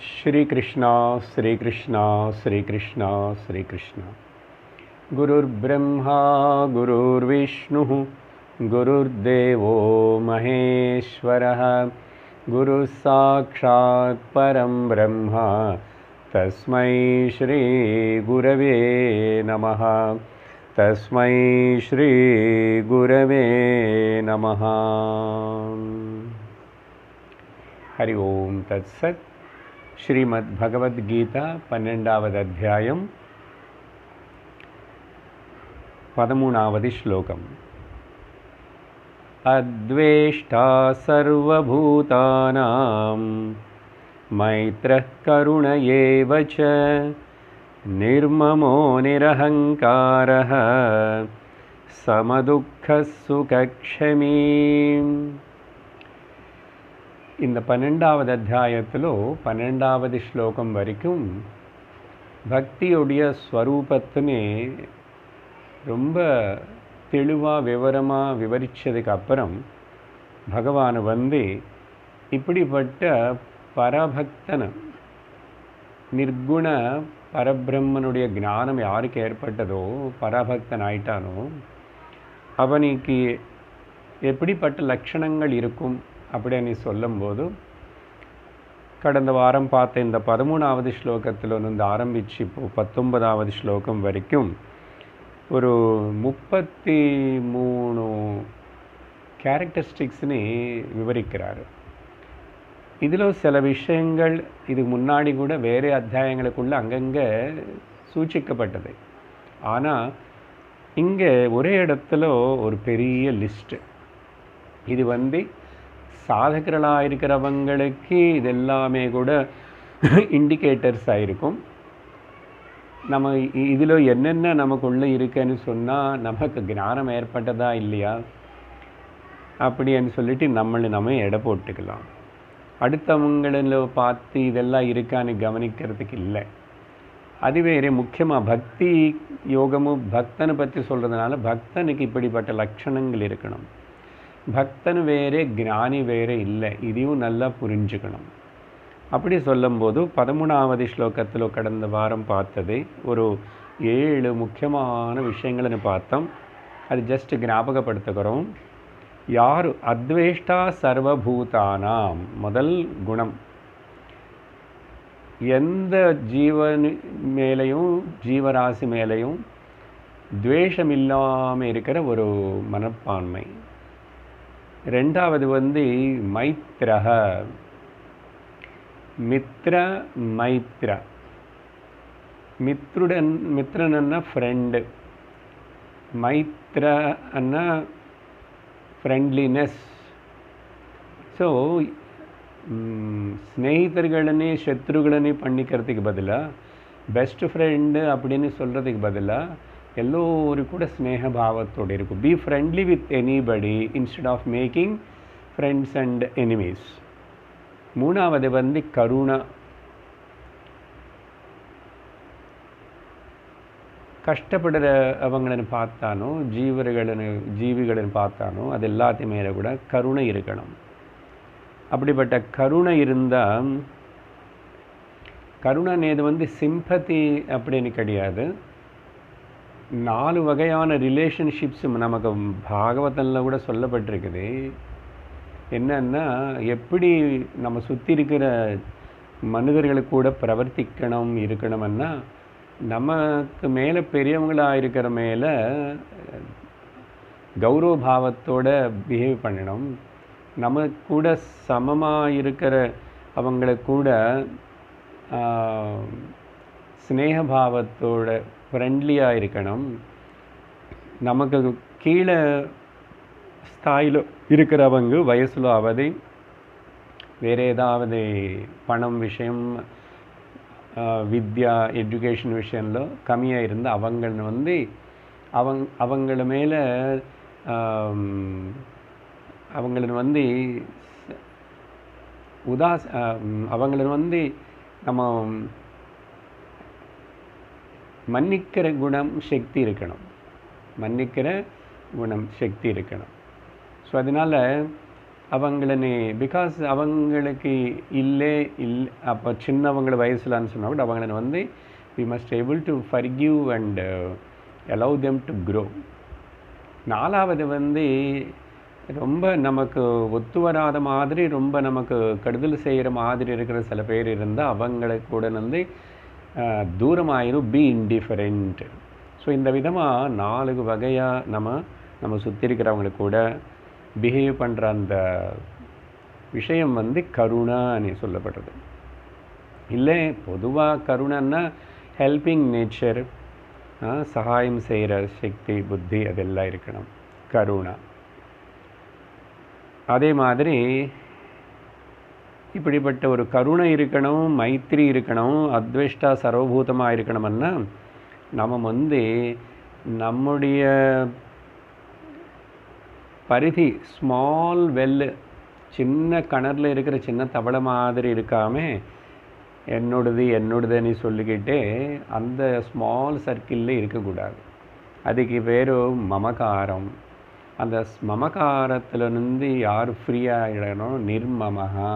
श्री कृष्णा श्री कृष्णा श्री कृष्णा श्री कृष्णा। गुरुर्ब्रह्मा गुरुर्विष्णुः गुरुर्देवो महेश्वरः गुरुः साक्षात् परं ब्रह्म तस्मै श्री गुरवे नमः। तस्मै श्री गुरवे नमः। हरि ओम तत्सत्। श्रीमद् भगवद गीता 12வது அத்தியாயம் 13வது ஸ்லோகம். அத்வேஷ்டா சர்வபூதானாம் மைத்ரः கருண ஏவ ச நிர்மமோ நிரஹங்காரः சமதுக்கः சுகக்ஷமீ. இந்த 12வது அத்தியாயத்திலோ 12வது ஸ்லோகம் வரைக்கும் பக்தியுடைய ஸ்வரூபத்தினே ரொம்ப தெளிவாக விவரமாக விவரித்ததுக்கு அப்புறம் பகவான் இப்படிப்பட்ட பரபக்தன நிர்குண பரபிரம்மனுடைய ஞானம் யாருக்கு ஏற்பட்டதோ, பரபக்தன் ஆயிட்டானோ, அவனுக்கு எப்படிப்பட்ட லட்சணங்கள் இருக்கும் அப்படின்னு சொல்லும்போது, கடந்த வாரம் பார்த்த இந்த 13வது ஸ்லோகத்தில் இருந்து ஆரம்பித்து இப்போ 19வது ஸ்லோகம் வரைக்கும் ஒரு 33 கேரக்டரிஸ்டிக்ஸ்னு விவரிக்கிறார். இதில் சில விஷயங்கள் இதுக்கு முன்னாடி கூட வேறு அத்தியாயங்களுக்குள்ள அங்கங்கே சூச்சிக்கப்பட்டது. ஆனால் இங்கே ஒரே இடத்துல ஒரு பெரிய லிஸ்ட்டு. இது சாதகர்களாக இருக்கிறவங்களுக்கு இதெல்லாமே கூட இண்டிகேட்டர்ஸ் ஆகிருக்கும். நம்ம இதில் என்னென்ன நமக்குள்ளே இருக்குன்னு சொன்னால் நமக்கு ஞானம் ஏற்பட்டதா இல்லையா அப்படின்னு சொல்லிட்டு நம்ம எடை போட்டுக்கலாம். அடுத்தவங்களில் பார்த்து இதெல்லாம் இருக்கான்னு கவனிக்கிறதுக்கு இல்லை. அது வேறு. முக்கியமாக பக்தி யோகமும் பக்தனை பற்றி சொல்கிறதுனால பக்தனுக்கு இப்படிப்பட்ட லட்சணங்கள் இருக்கணும். பக்தன் வேறு ஞானி வேறு இல்லை, இதையும் நல்லா புரிஞ்சுக்கணும். அப்படி சொல்லும்போது 13வது ஸ்லோகத்தில் கடந்த வாரம் பார்த்தது ஒரு 7 முக்கியமான விஷயங்கள்னு பார்த்தோம். அது ஜஸ்ட் ஞாபகப்படுத்துகிறோம். யார் அத்வேஷ்டா சர்வபூதானாம், முதல் குணம், எந்த ஜீவன் மேலேயும் ஜீவராசி மேலேயும் துவேஷம் இல்லாமல் இருக்கிற ஒரு மனப்பான்மை. ரெண்டாவது மைத்ரஹ, மித்ர மைத்ர. மித்ரன்னா ஃப்ரெண்டு, மைத்ர அன்னா ஃப்ரெண்ட்லினஸ். ஸோ ஸ்நேகிதர்களே சத்ருகளே பண்ணிக்கிறதுக்கு பதிலாக பெஸ்ட் ஃப்ரெண்டு அப்படின்னு சொல்கிறதுக்கு பதிலாக எல்லோரும் கூட ஸ்னேகபாவத்தோடு இருக்கும். Be friendly with anybody instead of making friends and enemies. மூணாவது கருணா. கஷ்டப்படுற அவங்களன்னு பார்த்தானோ ஜீவிಗಳನ್ನು பார்த்தானோ அது எல்லாத்தையும் மேலே கூட கருணை இருக்கணும். அப்படிப்பட்ட கருணை இருந்தால், கருணைனேது சிம்பத்தி அப்படின்னு கிடையாது. 4 வகையான ரிலேஷன்ஷிப்ஸ் நமக்கு பாகவதத்தில் கூட சொல்லப்பட்டிருக்குது. என்னன்னா, எப்படி நம்ம சுற்றி இருக்கிற மனிதர்களுக்கு கூட இருக்கணும்னா, நமக்கு மேலே பெரியவங்களாக இருக்கிற மேலே கௌரவ பாவத்தோடு பிஹேவ் பண்ணணும். நம்ம கூட சமமாக இருக்கிற அவங்களுக்கு கூட ஸ்னேகபாவத்தோட ஃப்ரெண்ட்லியாக இருக்கணும். நமக்கு கீழே ஸ்தாயில் இருக்கிறவங்க வயசில் ஆவது வேறு ஏதாவது பணம் விஷயம், வித்யா எஜுகேஷன் விஷயம்ல கம்மியாக இருந்து அவங்கள அவங்கள மேலே அவங்கள அவங்கள நம்ம மன்னிக்கிற குணம் சக்தி இருக்கணும். மன்னிக்கிற குணம் சக்தி இருக்கணும். ஸோ அதனால் அவங்களனே பிகாஸ் அவங்களுக்கு அப்போ சின்னவங்கள வயசுலன்னு சொன்னால் கூட அவங்கள வந்து we must able to forgive and allow them to grow. நாலாவது வந்து ரொம்ப நமக்கு ஒத்து வராத மாதிரி ரொம்ப நமக்கு கெடுதல் செய்கிற மாதிரி இருக்கிற சில பேர் இருந்தால் அவங்களை கூட வந்து தூரமாயிரும். B indifferent. ஸோ இந்த விதமாக 4 வகையாக நம்ம சுற்றி இருக்கிறவங்களுக்கு கூட பிஹேவ் பண்ணுற அந்த விஷயம் வந்து கருணான்னு சொல்லப்படுறது. இல்லை பொதுவாக கருணைன்னா ஹெல்பிங் நேச்சர், சகாயம் செய்கிற சக்தி, புத்தி அதெல்லாம் இருக்கணும் கருணா. அதே மாதிரி இப்படிப்பட்ட ஒரு கருணை இருக்கணும், மைத்திரி இருக்கணும், அத்வேஷ்டா சர்வபூதமாக இருக்கணும்னா நம்ம வந்து நம்முடைய பரிதி ஸ்மால் வெல், சின்ன கிணறுல இருக்கிற சின்ன தவளை மாதிரி இருக்காமல் என்னோடதுன்னு சொல்லிக்கிட்டே அந்த ஸ்மால் சர்க்கிளில் இருக்கக்கூடாது. அதுக்கு பேர் மமகாரம். அந்த மமகாரத்திலிருந்து யார் ஃப்ரீயாகிடணும்? நிர்மமஹா.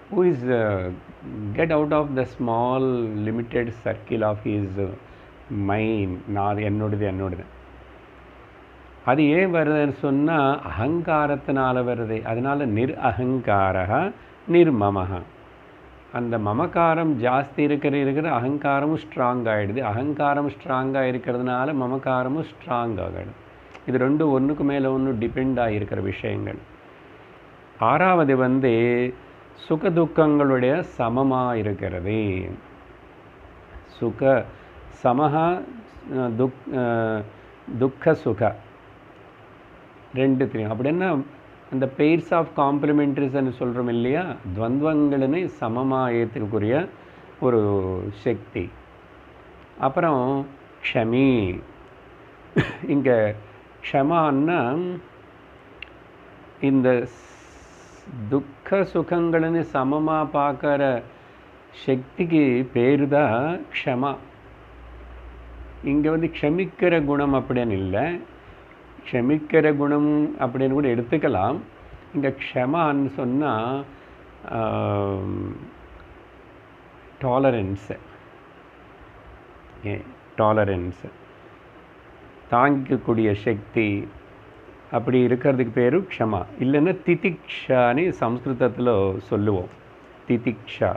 who is get out of the small limited circle of his mind. நான் என்னோடது. அது ஏன் வருதுன்னு சொன்னால் அகங்காரத்தினால வருது. அதனால் அகங்காரா நிர்மமஹா. அந்த மமகாரம் ஜாஸ்தி இருக்கிற அகங்காரமும் ஸ்ட்ராங் ஆகிடுது. அகங்காரம் ஸ்ட்ராங்காக இருக்கிறதுனால மமகாரமும் ஸ்ட்ராங் ஆகிடுது. இது ரெண்டும் ஒன்றுக்கு மேலே ஒன்று டிபெண்ட் ஆகியிருக்கிற விஷயங்கள். ஆறாவது வந்து சுகதுக்கங்களுடைய சமமாக இருக்கிறது. சமஹா துக்க சுக ரெண்டுத்தையும். அப்படின்னா அந்த பெய்ர்ஸ் ஆஃப் காம்ப்ளிமெண்ட்ரிஸ்ன்னு சொல்கிறோம் இல்லையா, துவந்தங்களுன்னு சமமாக ஏற்றுக்கக்கூடிய ஒரு சக்தி. அப்புறம் க்ஷமி. இங்கே க்ஷமான்னா இந்த துக்க சுகங்கள்னு சமமாக பார்க்குற சக்திக்கு பேர் தான் க்ஷமா. இங்கே வந்து க்ஷமிக்கிற குணம் அப்படின்னு இல்லை, க்ஷமிக்கிற குணம் அப்படின்னு கூட எடுத்துக்கலாம். இங்கே க்ஷமான்னு சொன்னால் டாலரன்ஸு, தாங்கிக்கக்கூடிய சக்தி, அப்படி இருக்கிறதுக்கு பேர் க்ஷமா. இல்லைன்னா திதிக்ஷான்னு சம்ஸ்கிருதத்தில் சொல்லுவோம். திதிக்ஷா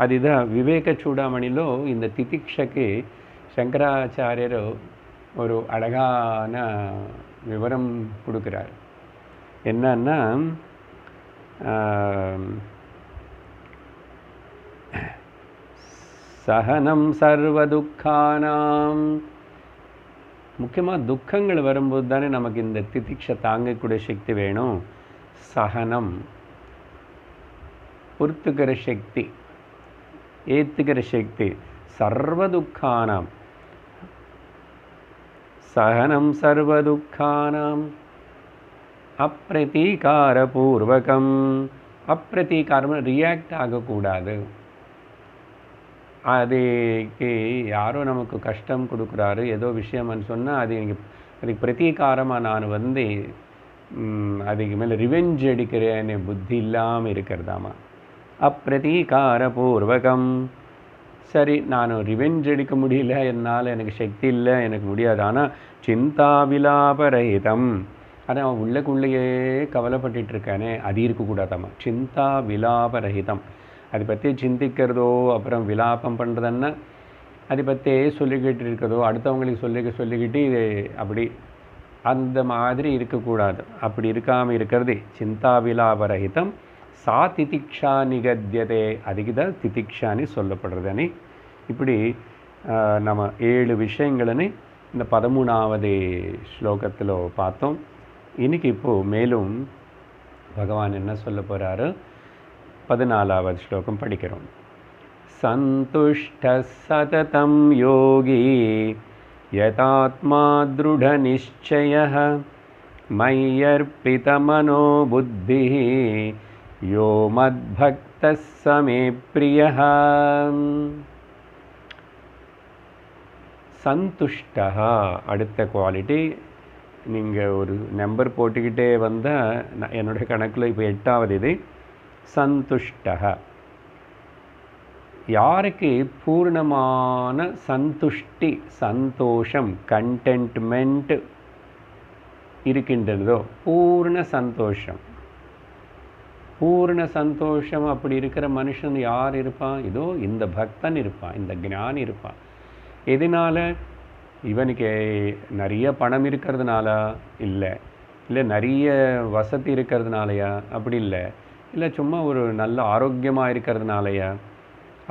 அதுதான் விவேக சூடாமணிலோ இந்த திதிக்ஷக்கு சங்கராச்சாரியர் ஒரு அழகான விவரம் கொடுக்குறார். என்னன்னா சகனம் சர்வதுக்கானாம். முக்கியமாக துக்கங்கள் வரும்போது தானே நமக்கு இந்த திதிக்ஷை தாங்கக்கூடிய சக்தி வேணும். சகனம் பொறுத்துக்கிற சக்தி, ஏற்றுக்கிற சக்தி. சர்வதுக்கானாம் சகனம் சர்வதுக்கானாம் அப்பிரதீகாரபூர்வகம். அப்பிரதீகாரம் ரியாக்ட் ஆகக்கூடாது. அதுக்கு யாரோ நமக்கு கஷ்டம் கொடுக்குறாரு ஏதோ விஷயம்னு சொன்னால் அதுக்கு பிரதீகாரமாக நான் வந்து அதுக்கு மேலே ரிவெஞ்ச் எடுக்கிறேன்னு புத்தி இல்லாமல் இருக்கிறதாமா. அப்பிரதீகாரபூர்வகம். சரி, நான் ரிவெஞ்ச் எடுக்க முடியல, என்னால் எனக்கு சக்தி இல்லை, எனக்கு முடியாது. ஆனால் சிந்தா விலாபரஹிதம். ஆனால் உள்ளக்குள்ளேயே கவலைப்பட்டுருக்கானே அது இருக்கக்கூடாதாம்மா. சிந்தா விலாபரஹிதம். அதை பற்றி சிந்திக்கிறதோ அப்புறம் விலாபம் பண்ணுறதுன்னா அதை பற்றி சொல்லிக்கிட்டு இருக்கிறதோ அடுத்தவங்களுக்கு சொல்லிக்கிட்டு இது அப்படி அந்த மாதிரி இருக்கக்கூடாது. அப்படி இருக்காமல் இருக்கிறது சிந்தா விலாபரஹிதம். சா திதிக்ஷா நிகத்தியதே. அதுக்கு தான் திதிக்ஷான்னு சொல்லப்படுறதுன்னு. இப்படி நம்ம 7 விஷயங்கள்னு இந்த 13வது ஸ்லோகத்தில் பார்த்தோம். இன்றைக்கி இப்போது மேலும் பகவான் என்ன சொல்ல போகிறாரு 14வது ஸ்லோகம் படிக்கிறோம். சந்துஷ்ட சததம் யோகி யதாத்மா த்ருட நிச்சயः மய்யர்ப்பித மனோ புத்திः யோ மத்பக்தः சமே பிரியः. சந்துஷ்டः அடுத்த குவாலிட்டி. நீங்கள் ஒரு நம்பர் போட்டுக்கிட்டே வந்தால் என்னுடைய கணக்கில் இப்போ 8வது இது சந்துஷ்டக. யாருக்கு பூர்ணமான சந்துஷ்டி, சந்தோஷம், கண்டென்ட்மெண்ட் இருக்கின்றதோ, பூர்ண சந்தோஷம், பூர்ண சந்தோஷம் அப்படி இருக்கிற மனுஷன் யார் இருப்பான்? இதோ இந்த பக்தன் இருப்பான், இந்த ஞானி இருப்பான். எதனால்? இவனுக்கு நிறைய பணம் இருக்கிறதுனால இல்லை, இல்லை நிறைய வசதி இருக்கிறதுனாலயா? அப்படி இல்லை. இல்லை சும்மா ஒரு நல்ல ஆரோக்கியமாக இருக்கிறதுனாலயா?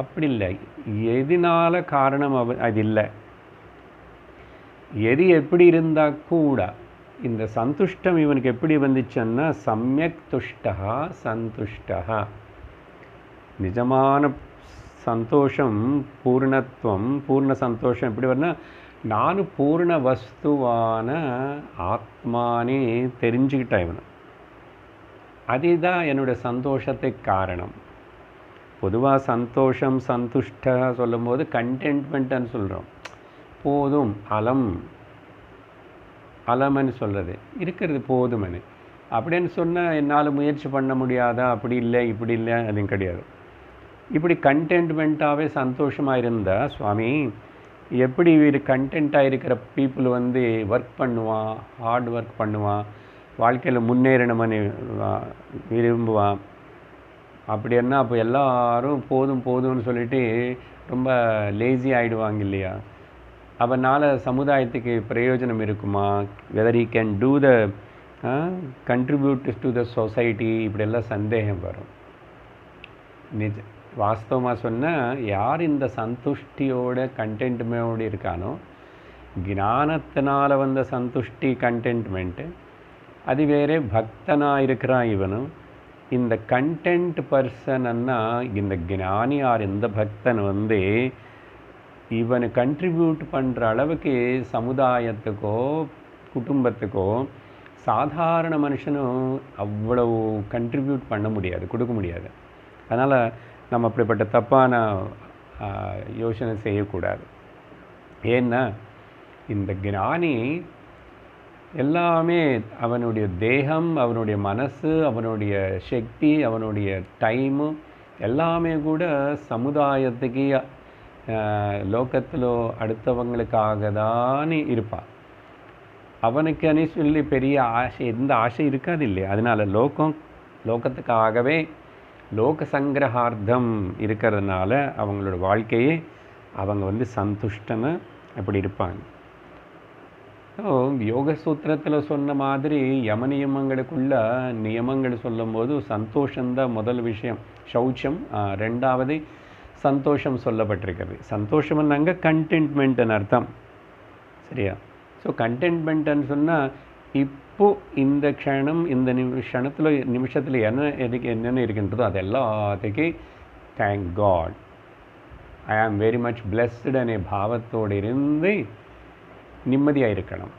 அப்படி இல்லை. எதனால காரணம் அது இல்லை. எது எப்படி இருந்தால் கூட இந்த சந்துஷ்டம் இவனுக்கு எப்படி வந்துச்சுன்னா சம்யக் துஷ்டா சந்துஷ்டா. நிஜமான சந்தோஷம், பூர்ணத்துவம், பூர்ண சந்தோஷம் எப்படி வரும்னா, நானும் பூர்ண வஸ்துவான ஆத்மானே தெரிஞ்சுக்கிட்டேன் இவனை. அதுதான் என்னுடைய சந்தோஷத்துக்கு காரணம். பொதுவாக சந்தோஷம், சந்துஷ்டா சொல்லும்போது கண்டென்ட்மெண்ட்டுன்னு சொல்கிறோம். போதும், அலம்னு சொல்கிறது இருக்கிறது போதுமனு. அப்படின்னு சொன்னால் என்னால் முயற்சி பண்ண முடியாதா? அப்படி இல்லை, இப்படி இல்லை, அதுவும் கிடையாது. இப்படி கண்டென்ட்மெண்ட்டாகவே சந்தோஷமாக இருந்தால் சுவாமி எப்படி இது கண்டென்ட்டாக இருக்கிற பீப்புள் ஒர்க் பண்ணுவான், ஹார்ட் ஒர்க் பண்ணுவான், வாழ்க்கையில் முன்னேறணும்னு விரும்புவான். அப்படின்னா அப்போ எல்லாரும் போதும் போதும்னு சொல்லிட்டு ரொம்ப லேசி ஆகிடுவாங்க இல்லையா? அவனால் சமுதாயத்துக்கு பிரயோஜனம் இருக்குமா? Whether he can do the contribute to the society, இப்படியெல்லாம் சந்தேகம் வரும். வாஸ்தவமாக சொன்னால் யார் இந்த சந்துஷ்டியோட கண்டென்ட்மெண்ட்டோடு இருக்கானோ, ஞானத்தினால் வந்த சந்துஷ்டி கண்டென்ட்மெண்ட்டு அது வேறே. பக்தனாக இருக்கிறான் இவனும். இந்த கண்டென்ட் பர்சன்னா இந்த ஞானி ஆர் இந்த பக்தன் இவனை கண்ட்ரிபியூட் பண்ணுற அளவுக்கு சமுதாயத்துக்கோ குடும்பத்துக்கோ சாதாரண மனுஷனும் அவ்வளவு கண்ட்ரிபியூட் பண்ண முடியாது, கொடுக்க முடியாது. அதனால் நம்ம அப்படிப்பட்ட தப்பான யோசனை செய்யக்கூடாது. ஏன்னா இந்த ஞானி எல்லாமே அவனுடைய தேகம், அவனுடைய மனசு, அவனுடைய சக்தி, அவனுடைய டைமு எல்லாமே கூட சமுதாயத்துக்கு லோகத்தில் அடுத்தவங்களுக்காக தான் இருப்பான். அவனுக்கு சொல்லி பெரிய ஆசை, எந்த ஆசை இருக்காது இல்லையா? அதனால் லோகத்துக்காகவே லோக சங்கிரகார்த்தம் இருக்கிறதுனால அவங்களோட வாழ்க்கையே அவங்க சந்துஷ்டன்னு அப்படி இருப்பாங்க. யோக சூத்திரத்தில் சொன்ன மாதிரி யம நியமங்களுக்குள்ள நியமங்கள் சொல்லும்போது சந்தோஷம்தான் முதல் விஷயம். சௌச்சம், ரெண்டாவது சந்தோஷம் சொல்லப்பட்டிருக்கிறது. சந்தோஷம்னாங்க கண்டென்ட்மெண்ட்டுன்னு அர்த்தம், சரியா? ஸோ கண்டென்ட்மெண்ட்டுன்னு சொன்னால் இப்போ இந்த க்ஷணம், இந்த நிமிஷத்தில் என்னென்ன இருக்கின்றதோ அது எல்லாத்துக்கும் thank God, I am very much blessed அనే பாவத்தோடு இருந்து நிம்மதியாக இருக்கணும்.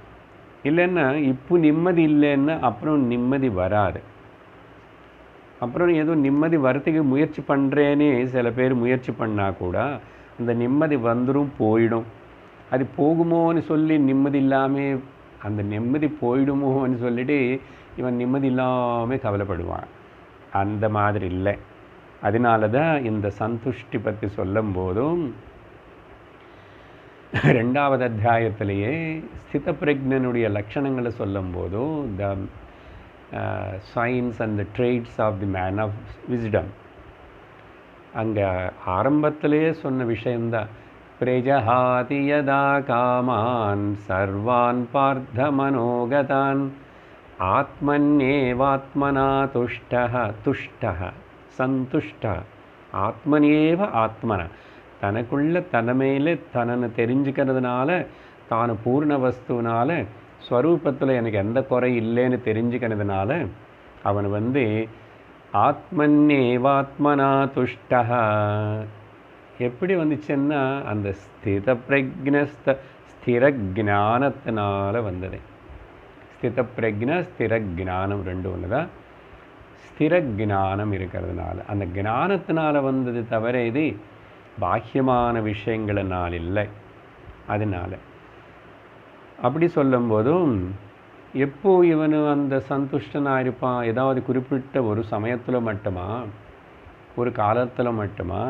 இல்லைன்னா இப்போ நிம்மதி இல்லைன்னா அப்புறம் நிம்மதி வராது. அப்புறம் ஏதோ நிம்மதி வரத்துக்கு முயற்சி பண்ணுறேன்னு சில பேர் முயற்சி பண்ணால் கூட அந்த நிம்மதி வந்துடும், போயிடும். அது போகுமோன்னு சொல்லி நிம்மதி இல்லாமல், அந்த நிம்மதி போயிடுமோன்னு சொல்லிட்டு இவன் நிம்மதி இல்லாமல் கவலைப்படுவான். அந்த மாதிரி இல்லை. அதனால தான் இந்த சந்துஷ்டி பற்றி சொல்லும் போதும் 2வது அத்தியாயத்திலேயே ஸ்தித பிரஜ்ஞனுடைய லட்சணங்களை சொல்லும் போதும் the signs and the traits of the man of wisdom அங்கே ஆரம்பத்திலேயே சொன்ன விஷயந்தான். பிரஜஹாதி யதா காமான் சர்வான் பார்த்த மனோகதான் ஆத்மன்யேவாத்மனா துஷ்டः சந்துஷ்டः ஆத்மனேவ ஆத்மன. தனக்குள்ள தனமேலே தனனை தெரிஞ்சுக்கிறதுனால, தான் பூர்ண வஸ்துனால ஸ்வரூபத்தில் எனக்கு எந்த குறை இல்லைன்னு தெரிஞ்சுக்கிறதுனால அவன் ஆத்மன்யேவாத்மனா துஷ்டः. எப்படி வந்துச்சுன்னா அந்த ஸ்தித பிரஜ்ஞ ஸ்திர ஜானத்தினால வந்தது. ஸ்தித பிரஜ்ஞ ஸ்திர ஜானம் ரெண்டு ஒன்று தான். ஸ்திர ஜானம் இருக்கிறதுனால, அந்த ஞானத்தினால வந்தது தவிர இது பாக்கியமான விஷயங்களினால் இல்லை. அதனால் அப்படி சொல்லும்போதும் எப்போ இவனு அந்த சந்துஷ்டனாக இருப்பான்? ஏதாவது குறிப்பிட்ட ஒரு சமயத்தில் மட்டுமா, ஒரு காலத்தில் மட்டுமா?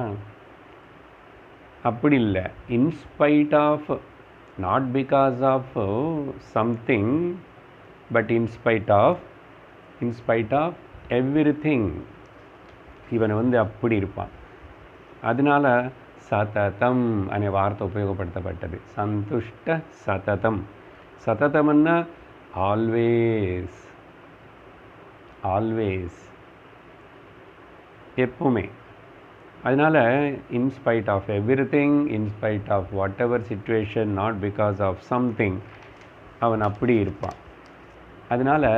அப்படி இல்லை. In spite of, not because of something, but in spite of everything இவன் அப்படி இருப்பான். அதனால சததம் அనే வார்த்தை உபயோகப்படுத்தப்பட்டது. சந்துஷ்ட சததம். சததம்னா ஆல்வேஸ், ஆல்வேஸ், எப்பவுமே. அதனால் in spite of everything, in spite of whatever situation, not because of something, அவன் அப்படி இருப்பான். அதனால்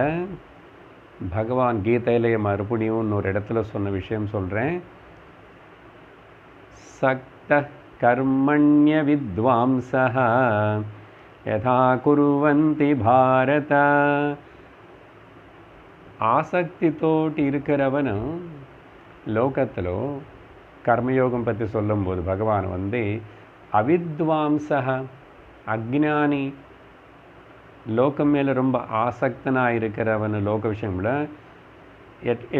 பகவான் கீதையிலே மறுபடியும் இன்னொரு இடத்துல சொன்ன விஷயம் சொல்கிறேன். சக்த கர்மண்ய வித்வாம்சः யதா குர்வந்தி பாரத. ஆசக்தித்தோடு இருக்கிறவனு லோகத்தில் கர்மயோகம் பற்றி சொல்லும்போது பகவான் அவித்வாம்சः, அக்ஞானி, லோகம் மேலே ரொம்ப ஆசக்தனாக இருக்கிறவனு லோக விஷயம்ல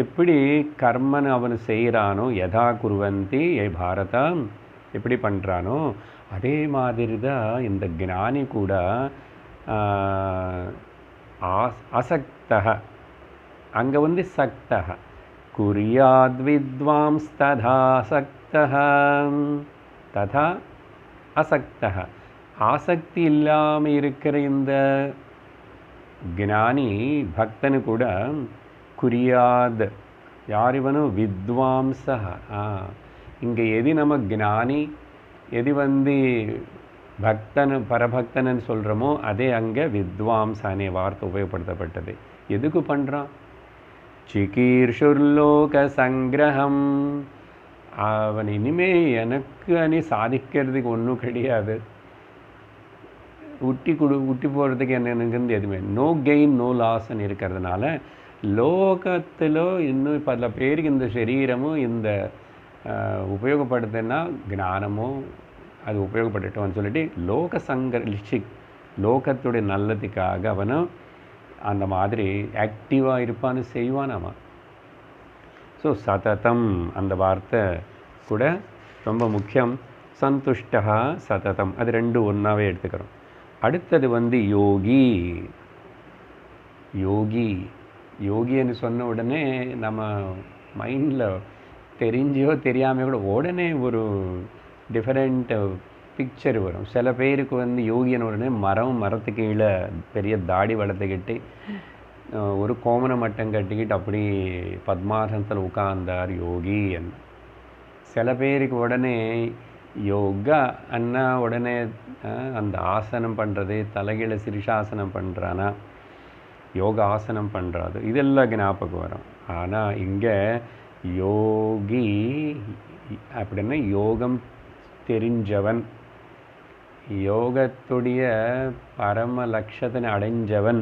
எப்படி கர்மன் அவனு செய்கிறானோ, யதா குர்வந்தி ஏ பாரதா, எப்படி பண்ணுறானோ அதே மாதிரி தான் இந்த ஞானி கூட அசக்தः, அங்கே சக்தः. குர்யாத் வித்வாம்ஸ் ததா சக்தः ததா அசக்தः. ஆசக்தி இல்லாமல் இருக்கிற இந்த ஞானி பக்தனு கூட குரியாத், யார் இவனு? வித்வாம்சா. இங்கே எது நம்ம ஞானி, எது பக்தன் பரபக்தன்னு சொல்கிறோமோ அதே அங்கே வித்வாம்ஸ் அనే வார்த்தை உபயோகப்படுத்தப்பட்டது. எதுக்கு பண்ணுறான்? சிகீர்ஷுர்லோக சங்கிரகம். அவன் இனிமே எனக்கு அணி சாதிக்கிறதுக்கு ஒன்றும் கிடையாது, உட்டி போகிறதுக்கு என்னன்னு எதுவுமே, நோ கெயின் நோ லாஸ்ன்னு இருக்கிறதுனால லோகத்தில் இன்னும் பல பேருக்கு இந்த சரீரமும் இந்த உபயோகப்படுத்துன்னா ஞானமும் அது உபயோகப்பட்டுட்டோன்னு சொல்லிட்டு லோகத்துடைய நல்லதுக்காக அவனும் அந்த மாதிரி ஆக்டிவாக இருப்பான்னு செய்வானாமா. ஸோ சததம் அந்த வார்த்தை கூட ரொம்ப முக்கியம். சந்துஷ்டா சததம், அது ரெண்டும் ஒன்றாவே எடுத்துக்கிறோம். அடுத்தது யோகி. யோகி யோகின்னு சொன்ன உடனே நம்ம மைண்டில் தெரிஞ்சோ தெரியாமல் கூட உடனே ஒரு டிஃப்ரெண்ட் பிக்சர் வரும். சில பேருக்கு யோகின்னு உடனே மரத்துக்கு கீழே பெரிய தாடி வளர்த்துக்கிட்டு ஒரு கோமன மட்டம் கட்டிக்கிட்டு அப்படி பத்மாசனத்தில் உட்கார்ந்தார் யோகி. சில பேருக்கு உடனே யோகா அண்ணா உடனே அந்த ஆசனம் பண்ணுறது, தலைகீழ சிரிஷாசனம் பண்ணுறானா, யோகா ஆசனம் பண்ணுறது, இதெல்லாம் ஞாபகம் வரும். ஆனால் இங்கே யோகி அப்படின்னா யோகம் தெரிஞ்சவன், யோகத்துடைய பரம லட்சத்தினை அடைஞ்சவன்,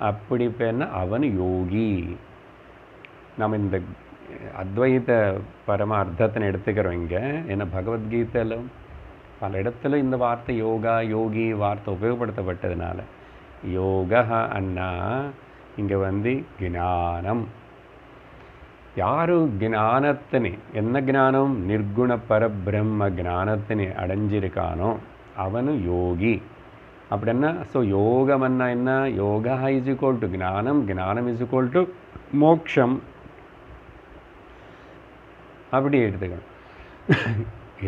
அப்படி பேர்னா அவன் யோகி. நம்ம இந்த அத்வைத பரம அர்த்தத்தினை எடுத்துக்கிறோம் இங்கே. ஏன்னா பகவத்கீதையில் பல இடத்துல இந்த வார்த்தை யோகா யோகி வார்த்தை உபயோகப்படுத்தப்பட்டதுனால யோகா அண்ணா இங்கே ஞானம். யாரு ஞானத்தினை, என்ன ஞானம்? நிர்குண பரபிரம்ம ஞானத்தினை அடைஞ்சிருக்கானோ அவனு யோகி. அப்படின்னா ஸோ யோகம்னா என்ன? யோகா இஸ் ஈக்குவல் டு ஞானம், ஞானம் இஸ் ஈக்குவல் டு மோக்ஷம். அப்படி எடுத்துக்கணும்.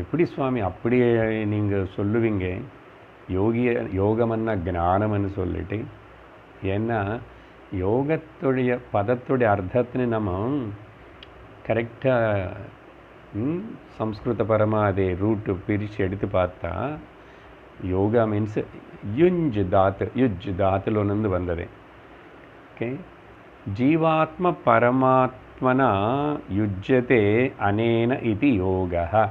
எப்படி சுவாமி அப்படியே நீங்கள் சொல்லுவீங்க யோகம்னா ஞானம்னு சொல்லிட்டு? ஏன்னா யோகத்துடைய பதத்துடைய அர்த்தத்தினை நம்ம கரெக்டாக சம்ஸ்கிருதபரமாக அதே ரூட்டு பிரித்து எடுத்து பார்த்தா யோகா மீன்ஸ் யுஞ்ச் தாத்துலேருந்து வந்தது. ஓகே, ஜீவாத்ம பரமாத்மனா யுஜ்யதே அனேன இது யோகா.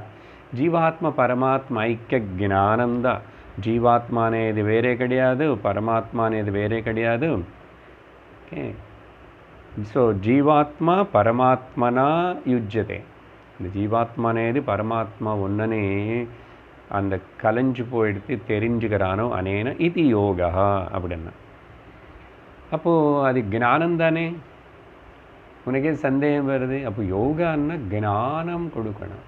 ஜீவாத்ம பரமாத்ம ஐக்கிய ஞானம்தான். ஜீவாத்மா అనేది వేరే கிடையாது, பரமாத்மா అనేది వేరే கிடையாது. ஓகே, ஸோ ஜீவாத்மா பரமாத்மனா யுஜ்யதே. இந்த ஜீவாத்மா అనేది பரமாத்மா ஒன்னனே அந்த கலைஞ்சு போயிடுத்து தெரிஞ்சுக்கிறானோ அனேன இது யோகா அப்படின்னா. அப்போது அது ஞானம் தானே? உனக்கே சந்தேகம் வருது. அப்போ யோகான்னா ஞானம் கொடுக்கணும்.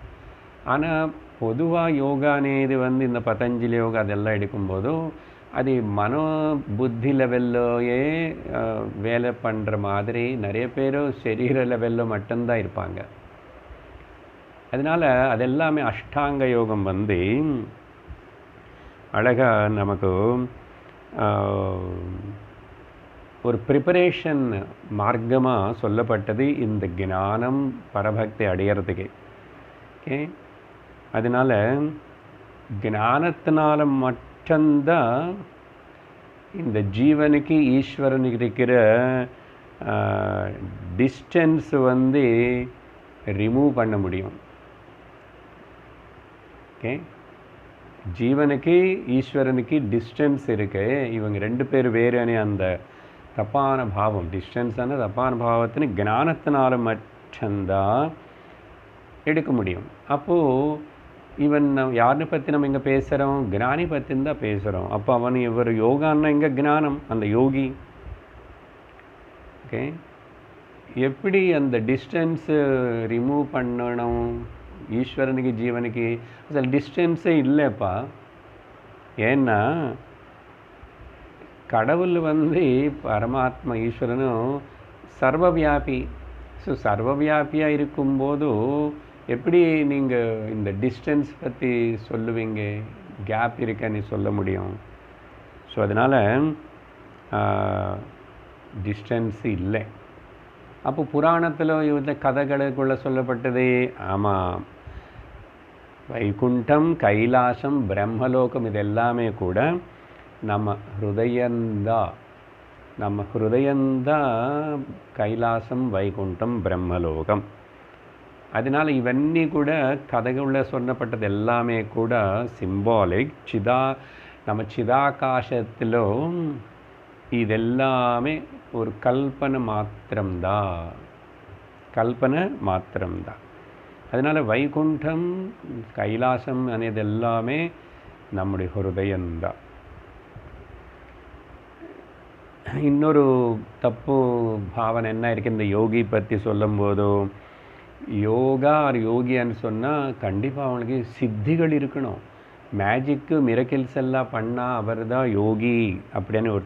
ஆனால் பொதுவாக யோகா అనేది இந்த பதஞ்சலி யோகா அதெல்லாம் எடுக்கும்போதும் அது மனோ புத்தி லெவல்லையே வேலை பண்ணுற மாதிரி நிறைய பேர் சரீர லெவலில் மட்டும்தான் இருப்பாங்க. அதனால் அதெல்லாமே அஷ்டாங்க யோகம் அழகாக நமக்கு ஒரு ப்ரிப்பரேஷன் மார்க்கமாக சொல்லப்பட்டது இந்த ஞானம் பரபக்தி அடையிறதுக்கு. ஓகே, அதனால் ஞானத்தினால மட்டும்தான் இந்த ஜீவனுக்கு ஈஸ்வரனுக்கு இருக்கிற டிஸ்டன்ஸ் ரிமூவ் பண்ண முடியும். ஓகே, ஜீவனுக்கு ஈஸ்வரனுக்கு டிஸ்டன்ஸ் இருக்கு. இவங்க ரெண்டு பேர் வேறுனே அந்த தப்பான பாவம், டிஸ்டன்ஸான தப்பான பாவத்தின்னு ஞானத்தினால மட்டும்தான் எடுக்க முடியும். அப்போது இவன் யாரை பற்றி நம்ம இங்கே பேசுகிறோம்? ஞானி பற்றின்னு தான் பேசுகிறோம். அப்போ அவன் இவர் யோகான்னா இங்கே ஞானம், அந்த யோகி. ஓகே, எப்படி அந்த டிஸ்டன்ஸு ரிமூவ் பண்ணணும்? ஈஸ்வரனுக்கு ஜீவனுக்கு அசல் டிஸ்டன்ஸே இல்லைப்பா. ஏன்னா கடவுள் பரமாத்மா ஈஸ்வரனும் சர்வவியாபி. ஸோ சர்வவியாபியாக இருக்கும்போது எப்படி நீங்கள் இந்த டிஸ்டன்ஸ் பற்றி சொல்லுவீங்க? கேப் இருக்கன்னு சொல்ல முடியும். ஸோ அதனால் டிஸ்டன்ஸ் இல்லை. அப்போ புராணத்தில் இந்த கதைகளுக்குள்ளே சொல்லப்பட்டது, ஆமாம், வைகுண்டம், கைலாசம், பிரம்மலோகம் இதெல்லாமே கூட நம்ம ஹிருதயந்தான் கைலாசம், வைகுண்டம், பிரம்மலோகம். அதனால் இவన్నీ கூட கதைகளில் சொல்லப்பட்டது எல்லாமே கூட சிம்பாலிக். நம்ம சிதாகாசத்தில் இதெல்லாமே ஒரு கல்பனை மாத்திரம்தான். அதனால் வைகுண்டம், கைலாசம் అనేది எல்லாமே நம்முடைய ஹிருதயந்தான். இன்னொரு தப்பு பாவனை என்ன இருக்குது இந்த யோகி பற்றி சொல்லும்போதும், யோகா ஆர் யோகின்னு சொன்னால் கண்டிப்பாக அவனுக்கு சித்திகள் இருக்கணும். மேஜிக்கு மிரக்கிள்ஸ் எல்லாம் பண்ணால் அவர் தான் யோகி அப்படின்னு ஒரு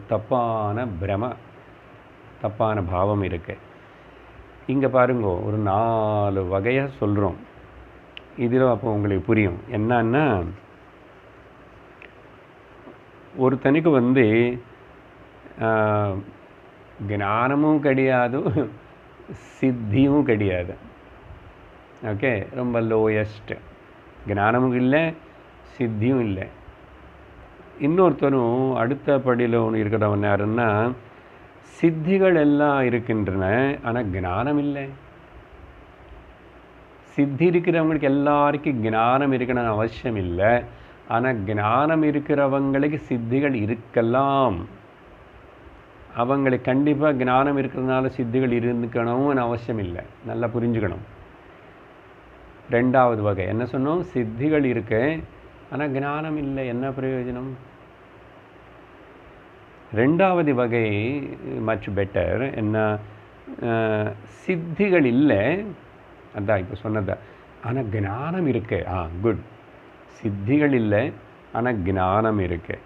தப்பான பாவம் இருக்குது. இங்கே பாருங்க, ஒரு 4 வகையாக சொல்கிறோம். இதில் அப்போ உங்களுக்கு புரியும் என்னன்னா, ஒருத்தனுக்கு ஞானமும் கிடையாது, சித்தியும் கிடையாது. ஓகே, ரொம்ப லோயஸ்ட். ஞானமும் இல்லை, சித்தியும் இல்லை. இன்னொருத்தரும் அடுத்த படியில் ஒன்று இருக்கிறவன் யாருன்னா, சித்திகள் எல்லாம் இருக்கின்றன, ஆனால் ஞானம் இல்லை. சித்தி இருக்கிறவங்களுக்கு எல்லாருக்கும் ஞானம் இருக்கணும்னு அவசியம் இல்லை. ஆனால் ஞானம் இருக்கிறவங்களுக்கு சித்திகள் இருக்கலாம். அவங்களுக்கு கண்டிப்பாக ஞானம் இருக்கிறதுனால சித்திகள் இருந்துக்கணும்னு அவசியம் இல்லை. நல்லா புரிஞ்சுக்கணும். 2வது வகை என்ன சொன்னோம்? சித்திகள் இருக்கு, ஆனால் ஞானம் இல்லை, என்ன பிரயோஜனம்? 2வது வகை மச் பெட்டர். என்ன? சித்திகள் இல்லை, அதான் இப்போ சொன்னதா, ஆனால் ஞானம் இருக்கு. குட். சித்திகள் இல்லை, ஆனால் ஞானம் இருக்கு.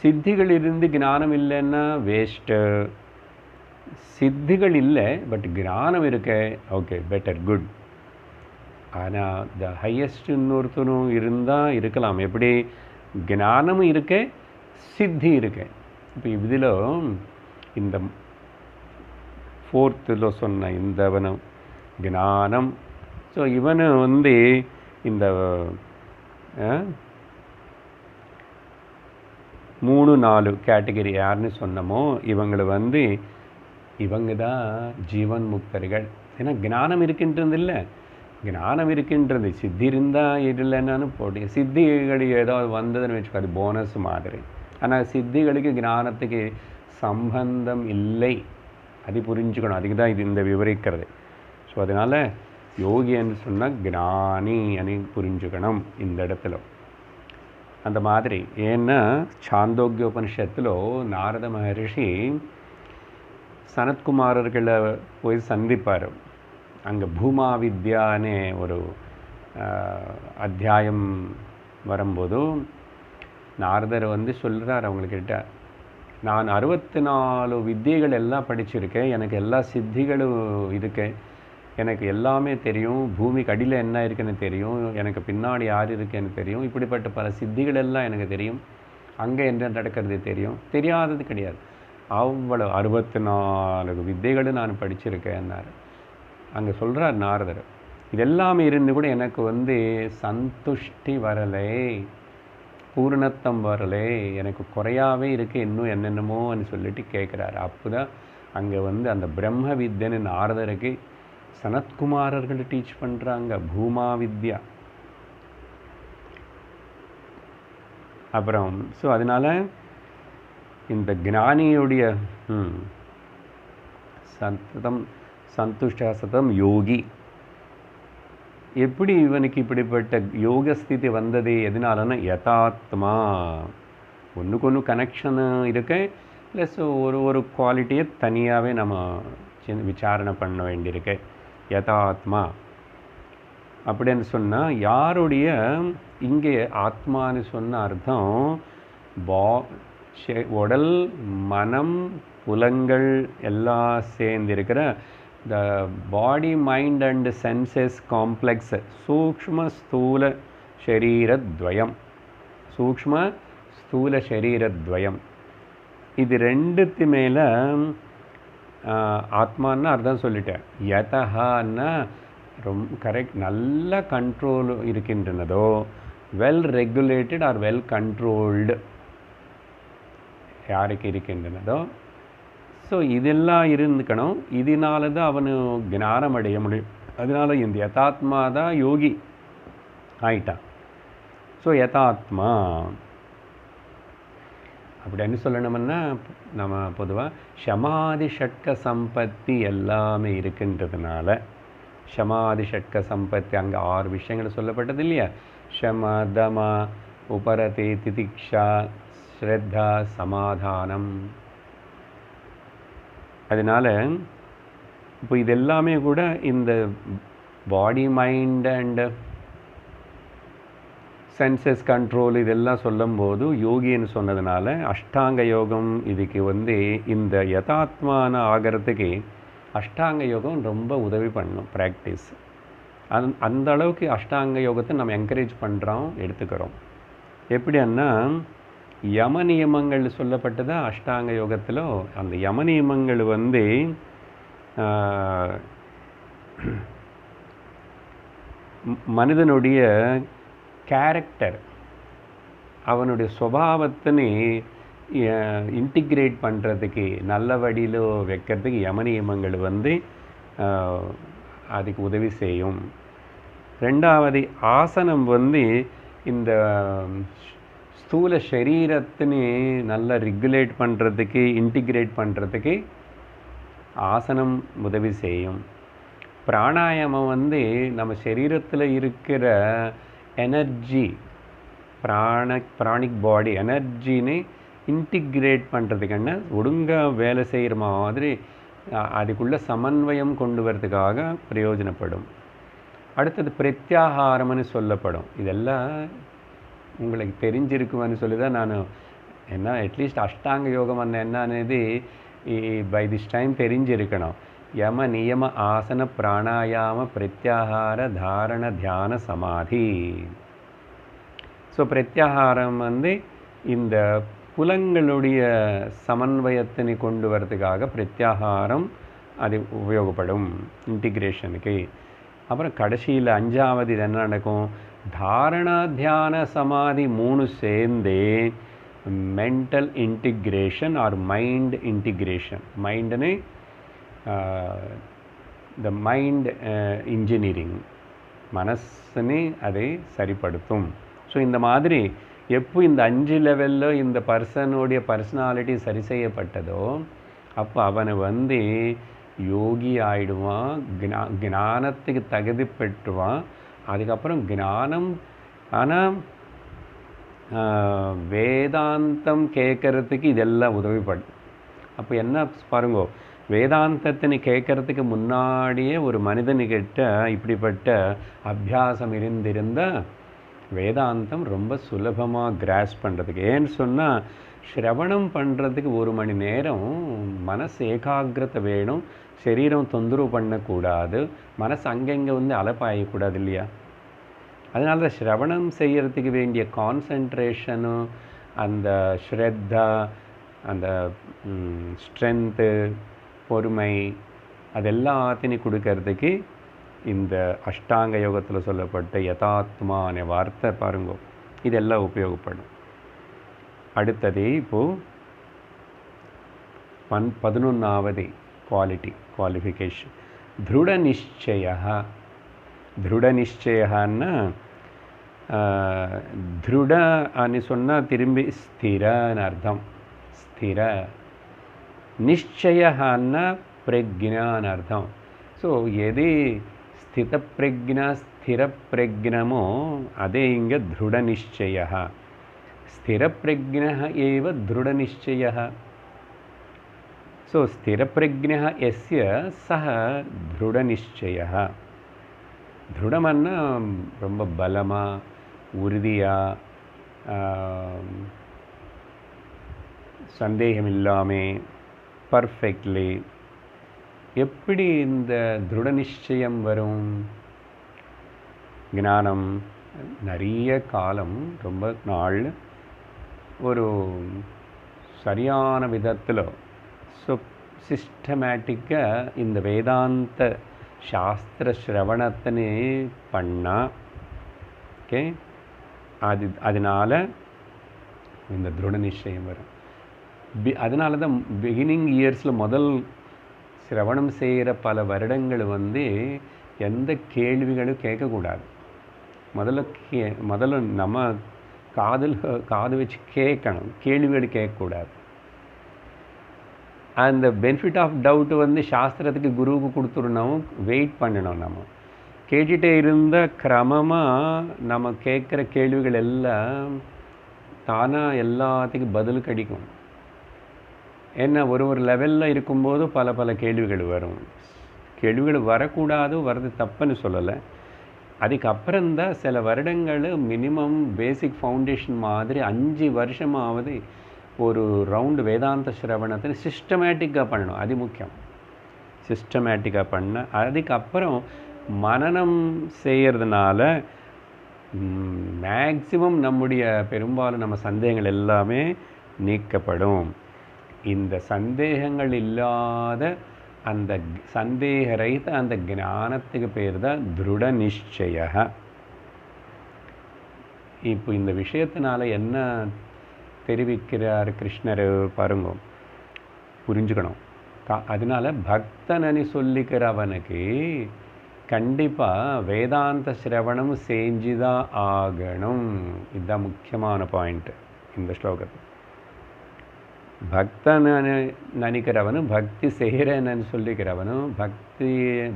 சித்திகள் இருந்து ஞானம் இல்லைன்னா வேஸ்ட்டு. சித்திகள் இல்லை, பட் ஞானம் இருக்கு. Okay, better, good. ஆனால் த ஹையஸ்ட் இன்னொருத்தரும் இருந்தால் இருக்கலாம். எப்படி? ஞானமும் இருக்கு, சித்தி இருக்கு. இப்போ இதில் இந்த 4th சொன்ன இந்தவனும் ஞானம். ஸோ இவனு இந்த 3-4 கேட்டகரி யாருன்னு சொன்னமோ இவங்களை இவங்க தான் ஜீவன் முக்தர்கள். ஏன்னா ஞானம் இருக்கின்றது இல்லை, ஞானம் இருக்கின்றது. சித்தி இருந்தால் இல்லைன்னு போட்டி. சித்திகள் ஏதாவது வந்ததுன்னு வச்சுக்கோ, அது போனஸ் மாதிரி. ஆனால் சித்திகளுக்கு ஞானத்துக்கு சம்பந்தம் இல்லை. அது புரிஞ்சுக்கணும். அதுக்கு தான் இந்த விவரிக்கிறது. ஸோ அதனால் யோகின்னு சொன்னால் ஞானி అని புரிஞ்சுக்கணும் இந்த இடத்துல. அந்த மாதிரி ஏன்னா சாந்தோக்கியோபனிஷத்தில் நாரத மகரிஷி சனத்குமாரர்களை போய் சந்திப்பார். அங்கே பூமா வித்யான்னு ஒரு அத்தியாயம் வரும்போது நாரதர் வந்து சொல்கிறார் அவங்கக்கிட்ட, நான் 64 வித்தியைகள் எல்லாம் படிச்சிருக்கேன், எனக்கு எல்லா சித்திகளும் இருக்கு, எனக்கு எல்லாமே தெரியும், பூமிக்கு அடியில் என்ன இருக்குன்னு தெரியும், எனக்கு பின்னாடி யார் இருக்குன்னு தெரியும், இப்படிப்பட்ட பல சித்திகள் எல்லாம் எனக்கு தெரியும், அங்கே என்ன நடக்கிறது தெரியும், தெரியாதது கிடையாது, அவ்வளோ 64 வித்தைகளும் நான் படிச்சிருக்கேன்னாரு. அங்கே சொல்கிறார் நாரதர், இதெல்லாமே இருந்து கூட எனக்கு வந்து சந்துஷ்டி வரலை, பூர்ணத்தம் வரலை, எனக்கு குறையாவே இருக்குது, இன்னும் என்னென்னமோன்னு சொல்லிட்டு கேட்குறாரு. அப்போ தான் அங்கே வந்து அந்த பிரம்ம வித்யன்னு நாரதருக்கு சனத்குமாரர்கள் டீச் பண்ணுறாங்க, பூமா வித்யா. அப்புறம் ஸோ அதனால் இந்த ஞானியுடைய சந்ததம் சந்துஷ்ட சதம் யோகி, எப்படி இவனுக்கு இப்படிப்பட்ட யோக ஸ்திதி வந்தது எதனாலன்னா யதாத்மா, ஒன்றுக்கு ஒன்று கனெக்ஷனு இருக்கு, ப்ளஸ் ஒரு குவாலிட்டியை தனியாகவே நம்ம விசாரணை பண்ண வேண்டியிருக்கு. யதாத்மா அப்படின்னு சொன்னால் யாருடைய, இங்கே ஆத்மான்னு சொன்ன அர்த்தம் உடல் மனம் புலங்கள் எல்லாம் சேர்ந்திருக்கிற the body mind and senses complex சூக்ஷ்ம ஸ்தூல ஷரீரத்வயம், சூக்ஷ்ம ஸ்தூல ஷரீரத்வயம், இது ரெண்டுத்து மேலே ஆத்மான்னா அர்த்தம் சொல்லிட்டேன். யதஹான்னா ரொம்ப கரெக்ட், நல்ல கண்ட்ரோல் இருக்கின்றனதோ, well regulated or well controlled யாருக்கு இருக்கின்றனதோ, ஸோ இதெல்லாம் இருந்துக்கணும், இதனால தான் அவனு ஞானம் அடைய முடியும். அதனால இந்த யதாத்மா தான் யோகி ஆயிட்டான். ஸோ யதாத்மா அப்படின்னு சொல்லணும்னா நம்ம பொதுவாக ஷமாதி ஷட்க சம்பத்தி எல்லாமே இருக்கின்றதுனால, ஷமாதி ஷட்க சம்பத்தி அங்கே 6 விஷயங்கள் சொல்லப்பட்டது இல்லையா, ஷம தம உபரதி திதிக்ஷா ஸ்ரத்தா சமாதானம். அதனால் இப்போ இதெல்லாமே கூட இந்த body mind and senses control இதெல்லாம் சொல்லும்போது யோகின்னு சொன்னதுனால அஷ்டாங்க யோகம் இதுக்கு வந்து இந்த யதாத்மான ஆகிறதுக்கு அஷ்டாங்க யோகம் ரொம்ப உதவி பண்ணும் ப்ராக்டிஸ். அந்த அளவுக்கு அஷ்டாங்க யோகத்தை நம்ம என்கரேஜ் பண்ணுறோம், எடுத்துக்கிறோம். எப்படின்னா யம நியமங்கள் சொல்லப்பட்டதா அஷ்டாங்க யோகத்தில். அந்த யம நியமங்கள் வந்து மனிதனுடைய கேரக்டர், அவனுடைய சுபாவத்தினை இன்டிகிரேட் பண்ணுறதுக்கு நல்ல வழியில் வைக்கிறதுக்கு யம நியமங்கள் வந்து அதுக்கு உதவி செய்யும். ரெண்டாவது ஆசனம் வந்து இந்த ஸ்தூல சரீரத்தினை நல்லா ரெகுலேட் பண்ணுறதுக்கு இன்டிகிரேட் பண்ணுறதுக்கு ஆசனம் உதவி செய்யும். பிராணாயாமம் வந்து நம்ம சரீரத்தில் இருக்கிற எனர்ஜி, பிராணிக் பாடி எனர்ஜின்னு இன்டிகிரேட் பண்ணுறதுக்குன்னா ஒழுங்காக வேலை செய்கிற மாதிரி அதுக்குள்ளே சமன்வயம் கொண்டு வரதுக்காக பிரயோஜனப்படும். அடுத்தது பிரத்யாகாரம்னு சொல்லப்படும். இதெல்லாம் உங்களுக்கு தெரிஞ்சிருக்குமென்னு சொல்லி தான் நான் என்ன அட்லீஸ்ட் அஷ்டாங்க யோகம் என்னன்னு பை திஸ் டைம் தெரிஞ்சிருக்கணும். யம நியம ஆசன பிராணாயாம பிரத்யாகார தாரண தியான சமாதி. ஸோ பிரத்யாகாரம் வந்து இந்த புலங்களுடைய சமன்வயத்தினை கொண்டு வரதுக்காக பிரத்யாகாரம் அது உபயோகப்படும் இன்டிகிரேஷனுக்கு. அப்புறம் கடைசியில் 5வது இது என்ன நடக்கும், தாரணா தியான சமாதி 3 சேர்ந்தே mental integration or mind integration. மைண்டுன்னு இந்த மைண்ட் இன்ஜினியரிங், மனசுன்னு அதை சரிப்படுத்தும். ஸோ இந்த மாதிரி எப்போ இந்த 5 லெவலில் இந்த பர்சனுடைய பர்சனாலிட்டி சரி செய்யப்பட்டதோ அப்போ அவனை வந்து யோகி ஆயிடுவான், ஞானத்துக்கு தகுதி பெற்றுவான். அதுக்கப்புறம் ஞானம், ஆனால் வேதாந்தம் கேட்கறதுக்கு இதெல்லாம் உதவிப்படும். அப்போ என்ன பாருங்கோ, வேதாந்தத்தினை கேட்கறதுக்கு முன்னாடியே ஒரு மனிதனுக்கிட்ட இப்படிப்பட்ட அபியாசம் இருந்திருந்தால் வேதாந்தம் ரொம்ப சுலபமாக கிராஸ் பண்ணுறதுக்கு. ஏன்னு சொன்னால் ஸ்ரவணம் பண்ணுறதுக்கு 1 மணி நேரம் மனசு ஏகாகிரதை வேணும், சரீரம் தொந்தரவு பண்ணக்கூடாது, மனசு அங்கங்கே வந்து அலப்பாயக்கூடாது இல்லையா? அதனால தான் ஸ்ரவணம் செய்கிறதுக்கு வேண்டிய கான்சன்ட்ரேஷனும் அந்த ஸ்ரத்தா, அந்த ஸ்ட்ரென்த்து, பொறுமை, அதெல்லாத்தையும் கொடுக்கறதுக்கு இந்த அஷ்டாங்க யோகத்தில் சொல்லப்பட்ட யதாத்மான வார்த்தை பாருங்க, இதெல்லாம் உபயோகப்படும். அடுத்தது இப்போது 11வது குவாலிஃபிகேஷன் திருட நிச்சய. திருட நிச்சயன்னா திருட అని சொன்னால் திரும்பி ஸ்திரன்னு அர்த்தம். ஸ்திர. நிச்சயன்னா பிரக்ஞான்னு அர்த்தம். ஸோ எது ஸ்தித பிரக்ஞா ஸ்திர பிரக்ஞமோ அதே இங்கே திருட நிச்சய. ஸ்திர பிரக்ஞா ஏவ திருட நிச்சய. ஸோ ஸ்திர பிரக்ஞா எஸ்ய சஹ திருட நிச்சய. திருடமன்னா ரொம்ப பலமாக, உறுதியாக, சந்தேகம் இல்லாமல், பர்ஃபெக்ட்லி. எப்படி இந்த திருட நிச்சயம் வரும்? ஞானம் நிறைய காலம், ரொம்ப நாள் ஒரு சரியான விதத்தில் சிஸ்டமேட்டிக்காக இந்த வேதாந்த சாஸ்திர ஸ்ரவணத்தினே பண்ணால் ஓகே, அதனால் இந்த திருட நிச்சயம் வரும். அதனால தான் பிகினிங் இயர்ஸில் முதல் சிரவணம் செய்கிற பல வருடங்கள் வந்து எந்த கேள்விகளும் கேட்கக்கூடாது. முதல்ல நம்ம காது வச்சு கேட்கணும், கேள்விகள் கேட்கக்கூடாது. அந்த பெனிஃபிட் ஆஃப் டவுட்டு வந்து சாஸ்திரத்துக்கு குருவுக்கு கொடுத்துடணும், வெயிட் பண்ணணும். நம்ம கேட்டுகிட்டே இருந்த கிரமமாக நம்ம கேட்குற கேள்விகள் எல்லாம் தானாக எல்லாத்துக்கும் பதில் கிடைக்கும். ஏன்னா ஒரு லெவலில் இருக்கும்போது பல கேள்விகள் வரும். கேள்விகள் வரக்கூடாது, வர்றது தப்புன்னு சொல்லலை. அதுக்கப்புறம்தான் சில வருடங்கள் மினிமம் பேசிக் ஃபவுண்டேஷன் மாதிரி 5 வருஷமாவது ஒரு ரவுண்டு வேதாந்த ஸ்ரவணத்தை சிஸ்டமேட்டிக்காக பண்ணணும். அது முக்கியம். சிஸ்டமேட்டிக்காக பண்ண அதுக்கப்புறம் மனனம் செய்கிறதுனால மேக்சிமம் நம்முடைய பெரும்பாலும் நம்ம சந்தேகங்கள் எல்லாமே நீக்கப்படும். இந்த சந்தேகங்கள் இல்லாத அந்த சந்தேக ரहित அந்த ஞானத்துக்கு பேர் தான் திருட நிச்சய. இப்போ இந்த விஷயத்தினால என்ன தெரிவிக்கிறார் கிருஷ்ணர் பாருங்க, புரிஞ்சுக்கணும். அதனால பக்தனனி சொல்லிக்கிறவனுக்கு கண்டிப்பாக வேதாந்த சிரவணம் செஞ்சுதான் ஆகணும். இதுதான் முக்கியமான பாயிண்ட் இந்த ஸ்லோகத்தில். பக்தனை நினைக்கிறவனும் பக்தி செய்கிறேன்னு சொல்லிக்கிறவனும்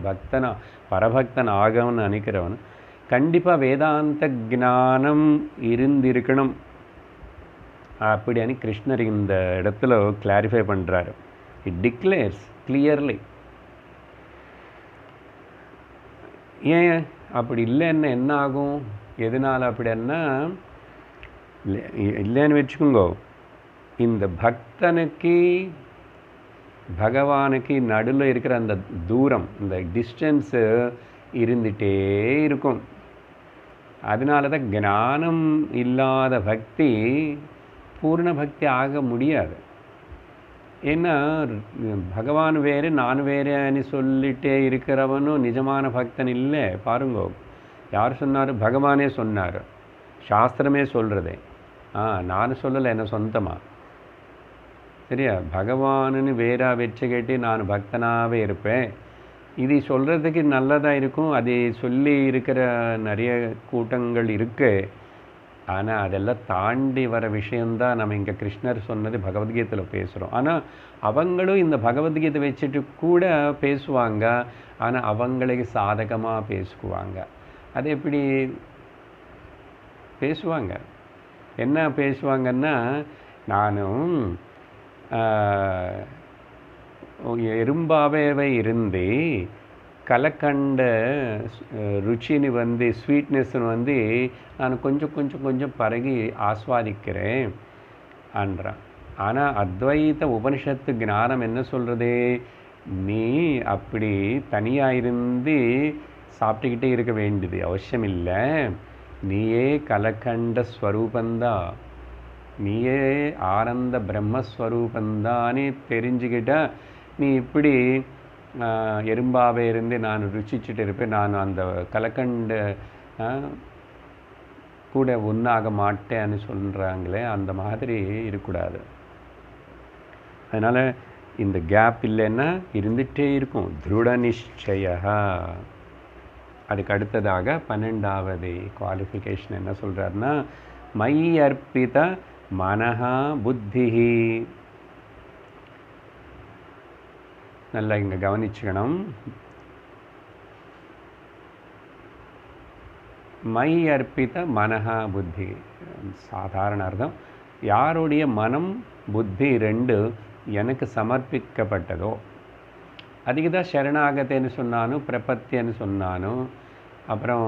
பக்தனா பரபக்தன் ஆகவன்னு நினைக்கிறவனும் கண்டிப்பாக வேதாந்த ஞானம் இருந்திருக்கணும் அப்படின்னு கிருஷ்ணர் இந்த இடத்துல கிளாரிஃபை பண்ணுறாரு. It declares clearly. ஏன் அப்படி இல்லைன்னா என்ன ஆகும்? எதனால் அப்படின்னா இல்லைன்னு வச்சுக்கோங்க, இந்த பக்தனுக்கு பகவானுக்கு நடுவில் இருக்கிற அந்த தூரம், இந்த டிஸ்டன்ஸு இருந்துகிட்டே இருக்கும். அதனால தான் ஞானம் இல்லாத பக்தி பூர்ண பக்தி ஆக முடியாது. ஏன்னா பகவான் வேறு நான் வேறேன்னு சொல்லிகிட்டே இருக்கிறவனும் நிஜமான பக்தன் இல்லை. பாருங்க, யார் சொன்னார்? பகவானே சொன்னார், சாஸ்திரமே சொல்கிறதே. நான் சொல்லலை, என்ன சொந்தமாக. சரியா? பகவானுன்னு வேறா வச்சுக்கிட்டு நான் பக்தனாகவே இருப்பேன், இது சொல்கிறதுக்கு நல்லதாக இருக்கும். அதை சொல்லி இருக்கிற நிறைய கூட்டங்கள் இருக்குது. ஆனால் அதெல்லாம் தாண்டி வர விஷயந்தான் நம்ம இங்கே கிருஷ்ணர் சொன்னது பகவத்கீதையில் பேசுகிறோம். ஆனால் அவங்களும் இந்த பகவத்கீதை வச்சுட்டு கூட பேசுவாங்க. ஆனால் அவங்களுக்கு சாதகமாக பேசுவாங்க. அது எப்படி பேசுவாங்க? என்ன பேசுவாங்கன்னா, நானும் எறும்பாவே இருந்து கலக்கண்ட ருச்சின்னு வந்து ஸ்வீட்னஸ்ன்னு வந்து நான் கொஞ்சம் கொஞ்சம் கொஞ்சம் பருகி ஆஸ்வாதிக்கிறேன் என்றான். ஆனால் அத்வைத உபனிஷத்து ஞானம் என்ன சொல்கிறது? நீ அப்படி தனியாக இருந்து சாப்பிட்டுக்கிட்டே இருக்க வேண்டியது அவசியம் இல்லை. நீயே கலக்கண்ட ஸ்வரூபந்தான், நீயே ஆனந்த பிரம்மஸ்வரூபந்தானே தெரிஞ்சுக்கிட்ட நீ இப்படி எறும்பாவே இருந்து நான் ருச்சிச்சுட்டு இருப்பேன், நான் அந்த கலக்கண்ட கூட ஒன்றாக மாட்டேன்னு சொல்கிறாங்களே, அந்த மாதிரி இருக்கக்கூடாது. அதனால் இந்த கேப் இல்லைன்னா இருந்துகிட்டே இருக்கும். திருட நிச்சய. அதுக்கு அடுத்ததாக 12வது குவாலிஃபிகேஷன் என்ன சொல்கிறாருன்னா, மை அர்ப்பித மனஹா புத்தி. நல்லா இங்கே கவனிச்சுக்கணும். மை அர்ப்பித மனஹா புத்தி சாதாரண அர்த்தம், யாருடைய மனம் புத்தி ரெண்டு எனக்கு சமர்ப்பிக்கப்பட்டதோ, அதுக்கு தான் சரணாகத்தைன்னு சொன்னாலும் பிரபத்தின்னு சொன்னாலும் அப்புறம்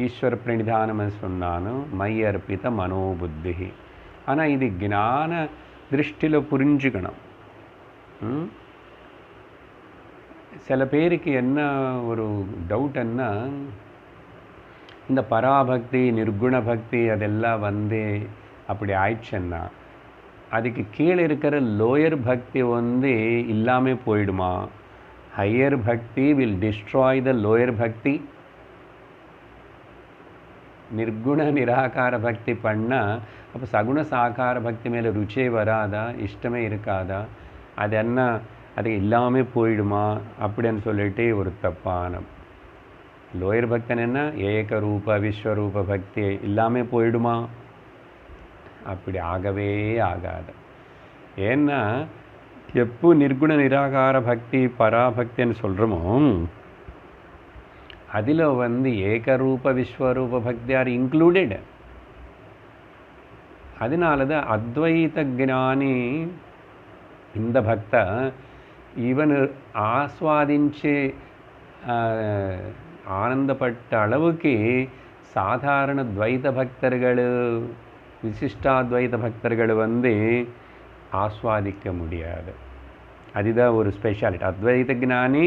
ஈஸ்வர பிரணிதானம்னு சொன்னாலும் மை அர்ப்பித மனோபுத்தி. ஆனால் இது ஞான திருஷ்டியில் புரிஞ்சுக்கணும். சில பேருக்கு என்ன ஒரு டவுட்ன்னா, இந்த பராபக்தி நிர்குண பக்தி அதெல்லாம் வந்து அப்படி ஆயிடுச்சுன்னா அதுக்கு கீழே இருக்கிற லோயர் பக்தி வந்து இல்லாமல் போயிடுமா? ஹையர் பக்தி வில் டிஸ்ட்ராய் த லோயர் பக்தி. நிர்குண நிராகார பக்தி பண்ணால் அப்போ சகுண சாகார பக்தி மேலே ருச்சியே வராதா, இஷ்டமே இருக்காதா? அது என்ன அது இல்லாமல் போயிடுமா அப்படின்னு சொல்லிட்டு ஒரு தப்பான லோயர் பக்தன் என்ன ஏக ரூப விஸ்வரூப பக்தி இல்லாமல் போயிடுமா? அப்படி ஆகவே ஆகாது. ஏன்னா எப்போ நிர்குண நிராகார பக்தி பராபக்தின்னு சொல்கிறோமோ அதில் வந்து ஏகரூப விஸ்வரூப பக்தி ஆர் இன்க்ளூடட். அதனால தான் அத்வைத ஞானி இந்த பக்த இவன் ஆஸ்வாதிச்சு ஆனந்தப்பட்ட அளவுக்கு சாதாரண துவைத பக்தர்கள் விசிஷ்டாத்வைத பக்தர்கள் வந்து ஆஸ்வாதிக்க முடியாது. அதுதான் ஒரு ஸ்பெஷாலிட்டி. அத்வைத ஞானி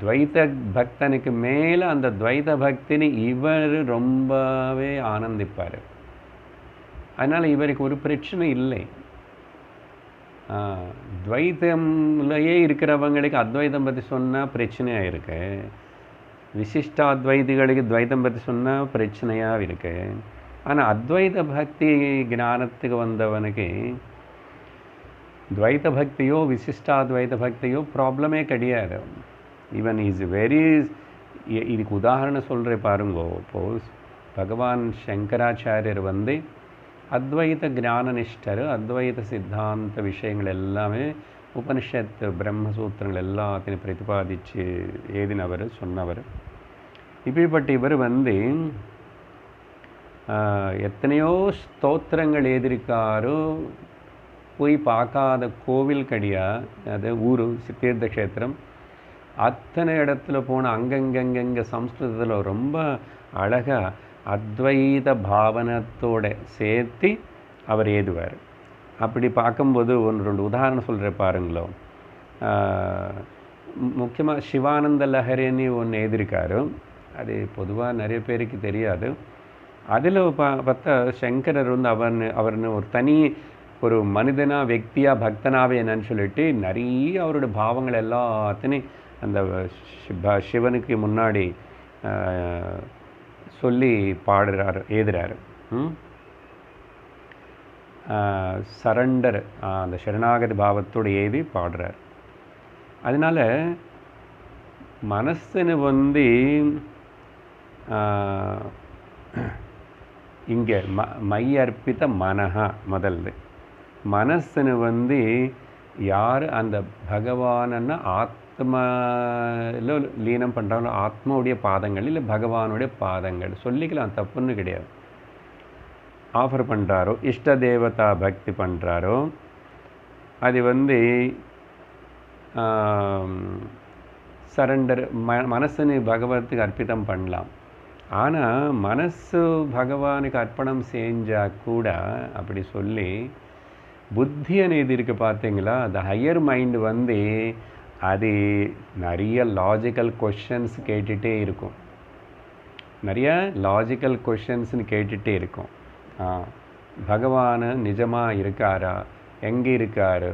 துவைத பக்தனுக்கு மேலே அந்த துவைத பக்தினி இவர் ரொம்பவே ஆனந்திப்பார். அதனால் இவருக்கு ஒரு பிரச்சனை இல்லை. துவைதம்லையே இருக்கிறவங்களுக்கு அத்வைதம் பற்றி சொன்னால் பிரச்சனையாக இருக்கு, விசிஷ்டாத்வைதிகளுக்கு துவைதம் பற்றி சொன்னால் பிரச்சனையாக இருக்கு. ஆனால் அத்வைத பக்தி ஞானத்துக்கு வந்தவனுக்கு துவைத பக்தியோ விசிஷ்டாத்வைத பக்தியோ ப்ராப்ளமே கிடையாது. ஈவன் இஸ் வெரி, இதுக்கு உதாரணம் சொல்கிற பாருங்கோ. இப்போது பகவான் சங்கராச்சாரியர் வந்து அத்வைத ஞானனிஷ்டர், அத்வைத சித்தாந்த விஷயங்கள் எல்லாமே உபனிஷத்து பிரம்மசூத்திரங்கள் எல்லாத்தையும் பிரதிபாதித்து ஏதினவர் சொன்னவர். இப்படிப்பட்ட இவர் வந்து எத்தனையோ ஸ்தோத்திரங்கள் எழுதியிருக்காரோ, போய் பார்க்காத கோவில் கிடையாது. அது ஊர் தீர்த்த க்ஷேத்திரம் அத்தனை இடத்துல போன அங்கங்கங்க சம்ஸ்கிருதத்தில் ரொம்ப அழகாக அத்வைத பாவனத்தோடு சேர்த்து அவர் எழுதுவார். அப்படி பார்க்கும்போது ஒன்று ரெண்டு உதாரணம் சொல்கிற பாருங்களோ. முக்கியமாக சிவானந்த லஹரின்னு ஒன்று எழுதியிருக்காரு. அது பொதுவாக நிறைய பேருக்கு தெரியாது. அதில் பார்த்தா சங்கரர் வந்து அவர்னு ஒரு தனி ஒரு மனிதனாக வெக்தியாக பக்தனாகவே என்னன்னு சொல்லிட்டு நிறைய அவரோட பாவங்கள் எல்லாத்தையும் அந்த சிவனுக்கு முன்னாடி சொல்லி பாடுறாரு, எழுதுறாரு. சரண்டர் அந்த சரணாகதி பாவத்தோடு எழுதி பாடுறார். அதனால் மனசுன்னு வந்து இங்கே மை அர்ப்பித்த மனஹா முதல்ல மனசுன்னு வந்து யார் அந்த பகவானன்னா ஆத்மாவில் லீனம் பண்ணுறாங்களோ ஆத்மாவுடைய பாதங்கள் இல்லை பகவானுடைய பாதங்கள் சொல்லிக்கலாம், தப்புன்னு கிடையாது. ஆஃபர் பண்ணுறாரோ இஷ்ட தேவதா பக்தி பண்ணுறாரோ அது வந்து சரண்டர் மனசுன்னு பகவத்துக்கு அர்ப்பிதம் பண்ணலாம். ஆனால் மனசு பகவானுக்கு அர்ப்பணம் செஞ்சால் கூட அப்படி சொல்லி புத்தி అనేది இருக்கு பார்த்தீங்களா, அந்த ஹையர் மைண்ட் வந்து அது நிறைய லாஜிக்கல் கொஷன்ஸ் கேட்டுகிட்டே இருக்கும். நிறைய லாஜிக்கல் கொஷன்ஸ்னு கேட்டுகிட்டே இருக்கும். பகவான் நிஜமாக இருக்காரா, எங்கே இருக்காரு,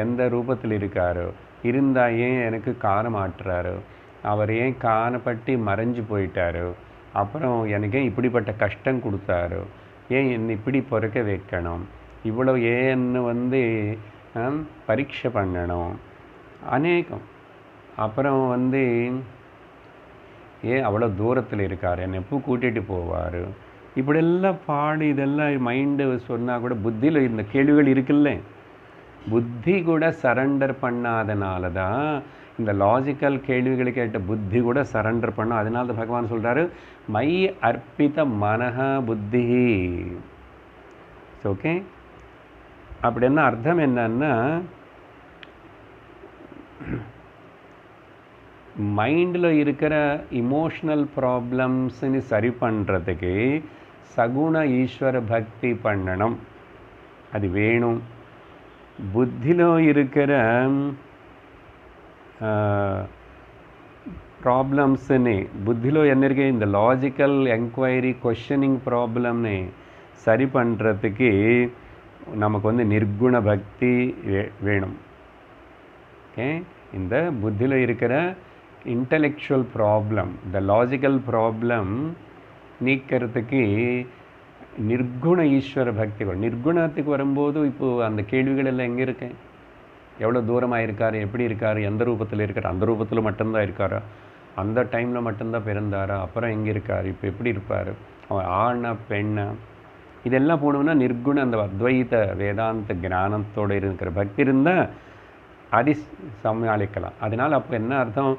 எந்த ரூபத்தில் இருக்காரு, இருந்தால் ஏன் எனக்கு காண மாட்டுறாரு, அவர் ஏன் காணப்பட்டு மறைஞ்சு போயிட்டாரு, அப்புறம் எனக்கு ஏன் இப்படிப்பட்ட கஷ்டம் கொடுத்தாரு, ஏன் என்னை இப்படி பிறக்க வைக்கணும், இவ்வளோ ஏன்னு வந்து பரீட்சை பண்ணணும், அநேகம். அப்புறம் வந்து ஏன் அவ்வளோ தூரத்தில் இருக்கார், என்னை எப்போ கூட்டிகிட்டு போவார், இப்படியெல்லாம் பாடு இதெல்லாம் மைண்டு சொன்னால் கூட புத்தியில் இந்த கேள்விகள் இருக்குல்ல, புத்தி கூட சரண்டர் பண்ணாதனால தான் இந்த லாஜிக்கல் கேள்விகளை கேட்ட புத்தி கூட சரண்டர் பண்ணும். அதனால தான் பகவான் சொல்கிறாரு, மை அர்ப்பித மனஹ புத்தி. ஓகே, அப்படின்னா அர்த்தம் என்னன்னா, மைண்டில் இருக்கிற இமோஷனல் ப்ராப்ளம்ஸ்ன்னு சரி பண்ணுறதுக்கு சகுண ஈஸ்வர பக்தி பண்ணணும், அது வேணும். புத்தியில் இருக்கிற ப்ராப்ளம்ஸ்ன்னு புத்தியில் என்ன இருக்கு, இந்த லாஜிக்கல் என்கொயரி கொஷனிங் ப்ராப்ளம்னு சரி பண்ணுறதுக்கு நமக்கு வந்து நிர்குண பக்தி வேணும். ஓகே, இந்த புத்தியில் இருக்கிற இன்டலெக்சுவல் ப்ராப்ளம், இந்த லாஜிக்கல் ப்ராப்ளம் நீக்கிறதுக்கு நிர்குண ஈஸ்வர பக்தி. நிர்குணத்துக்கு வரும்போது இப்போது அந்த கேள்விகள் எல்லாம் எங்கே இருக்கேன், எவ்வளோ தூரமாக இருக்கார், எப்படி இருக்கார், எந்த ரூபத்தில் இருக்கார், அந்த ரூபத்தில் மட்டும்தான் இருக்காரா, அந்த டைமில் மட்டும்தான் பிறந்தாரா, அப்புறம் எங்கே இருக்கார், இப்போ எப்படி இருப்பார், அவன் ஆணா பெண்ணா, இதெல்லாம் போனோம்னா நிர்குண அந்த அத்வைத வேதாந்த ஞானத்தோடு இருக்கிற பக்தி இருந்தால் அது சமாளிக்கலாம். அதனால் அப்போ என்ன அர்த்தம்,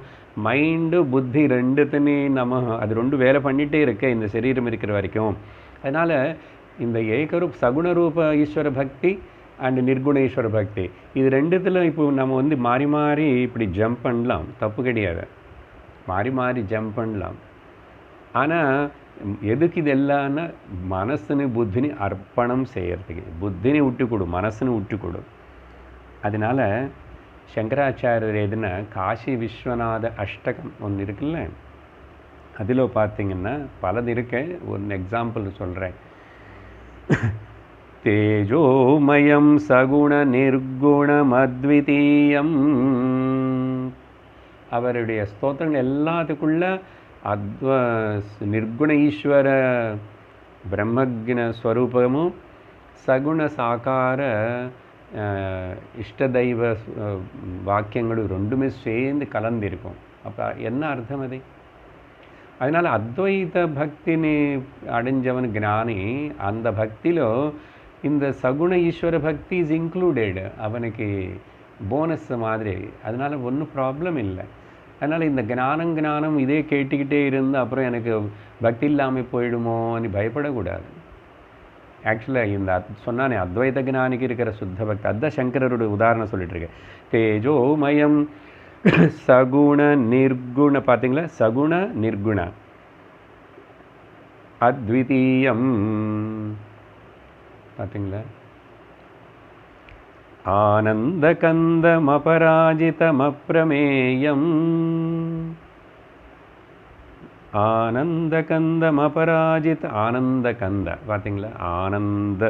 மைண்டு புத்தி ரெண்டுத்துன்னு நம்ம அது ரெண்டு வேலை பண்ணிகிட்டே இருக்க இந்த சரீரம் இருக்கிற வரைக்கும். அதனால் இந்த ஏகரூப் சகுணரூப ஈஸ்வர பக்தி அண்ட் நிர்குண ஈஸ்வர பக்தி இது ரெண்டுத்தில் இப்போ நம்ம வந்து மாறி மாறி இப்படி ஜம்ப் பண்ணலாம், தப்பு கிடையாது, மாறி மாறி ஜம்ப் பண்ணலாம். ஆனால் எதுக்கு இதெல்லாம்னா மனசுன்னு புத்தினி அர்ப்பணம் செய்யறதுக்கு, புத்தினி விட்டு கொடு, மனசுன்னு விட்டு கொடு. அதனால் சங்கராச்சாரியர் எதுனா காசி விஸ்வநாத அஷ்டகம் ஒன்று இருக்குல்ல, அதில் பார்த்தீங்கன்னா பலது இருக்க, ஒன்று எக்ஸாம்பிள் சொல்கிறேன். தேஜோமயம் சகுண நிர்குணம் அத்விதீயம். அவருடைய ஸ்தோத்திரங்கள் எல்லாத்துக்குள்ள நிர்குண ஈஸ்வர பிரம்மக்ன ஸ்வரூபமும் சகுண சாக்கார இஷ்டதெய்வ வாக்கியங்களும் ரெண்டுமே சேர்ந்து கலந்திருக்கும். அப்போ என்ன அர்த்தம் அது? அதனால் அத்வைத பக்தினு அடைஞ்சவன் ஞானி, அந்த பக்தியில் இந்த சகுண ஈஸ்வர பக்தி இஸ் இன்க்ளூடட், அவனுக்கு போனஸ் மாதிரி. அதனால் ஒன்றும் ப்ராப்ளம் இல்லை. அதனால் இந்த ஞானம் இதே கேட்டுக்கிட்டே இருந்து அப்புறம் எனக்கு பக்தி இல்லாமல் போயிடுமோன்னு பயப்படக்கூடாது. ஆக்சுவலாக இந்த சொன்னானே அத்வைத ஞானிக்கு இருக்கிற சுத்த பக்தி, அதுதான் சங்கரருடைய உதாரணம் சொல்லிட்டுருக்கேன். தேஜோமயம் சகுண நிர்குண, பார்த்தீங்களா, சகுண நிர்குண அத்விதீயம், பார்த்தீங்களா, ஆனந்த கந்தம் அபராஜிதம் அப்ரமேயம், ஆனந்த கந்தம் அபராஜித், ஆனந்த கந்த பார்த்தீங்களா, ஆனந்த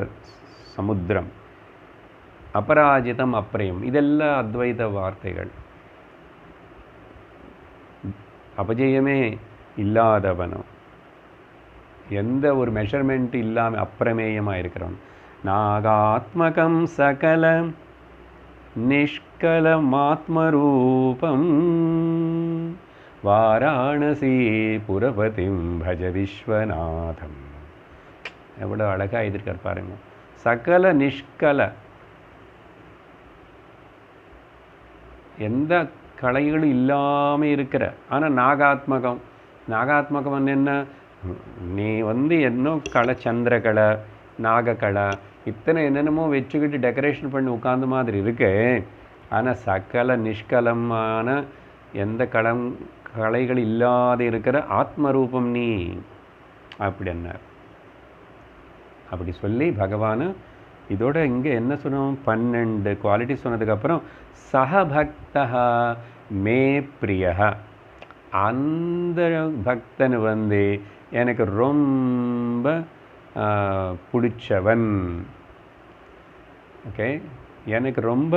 சமுத்திரம், அபராஜிதம் அப்ரயம், இதெல்லாம் அத்வைத வார்த்தைகள். அபஜயமே இல்லாதவனும் எந்த ஒரு மெஷர்மெண்ட் இல்லாமல் அப்பிரமேயமாக இருக்கிறவன், நாகாத்மகம் சகல நிஷ்கலமாத்மரூபம் வாராணசி புரபதிம் பஜ விஸ்வநாதம். எவ்வளோ அழகாக எழுதியிருக்கார் பாருங்க. சகல நிஷ்கல, எந்த கலைகளும் இல்லாமல் இருக்கிற, ஆனால் நாகாத்மகம். நாகாத்மகம் என்ன, நீ வந்து இன்னும் கலை, சந்திரகலை, நாகக்கலை, இத்தனை என்னென்னமோ வச்சுக்கிட்டு டெக்கரேஷன் பண்ணி உட்கார்ந்த மாதிரி இருக்கு. ஆனால் சகல நிஷ்கலமான எந்த கலைகள் இல்லாத இருக்கிற ஆத்மரூபம் நீ அப்படின்னார். அப்படி சொல்லி பகவான் இதோட இங்கே என்ன சொன்னோம், 12 குவாலிட்டி சொன்னதுக்கப்புறம் சஹபக்தா மே பிரியா, அந்த பக்தன் வந்து எனக்கு ரொம்ப பிடிச்சவன். ஓகே, எனக்கு ரொம்ப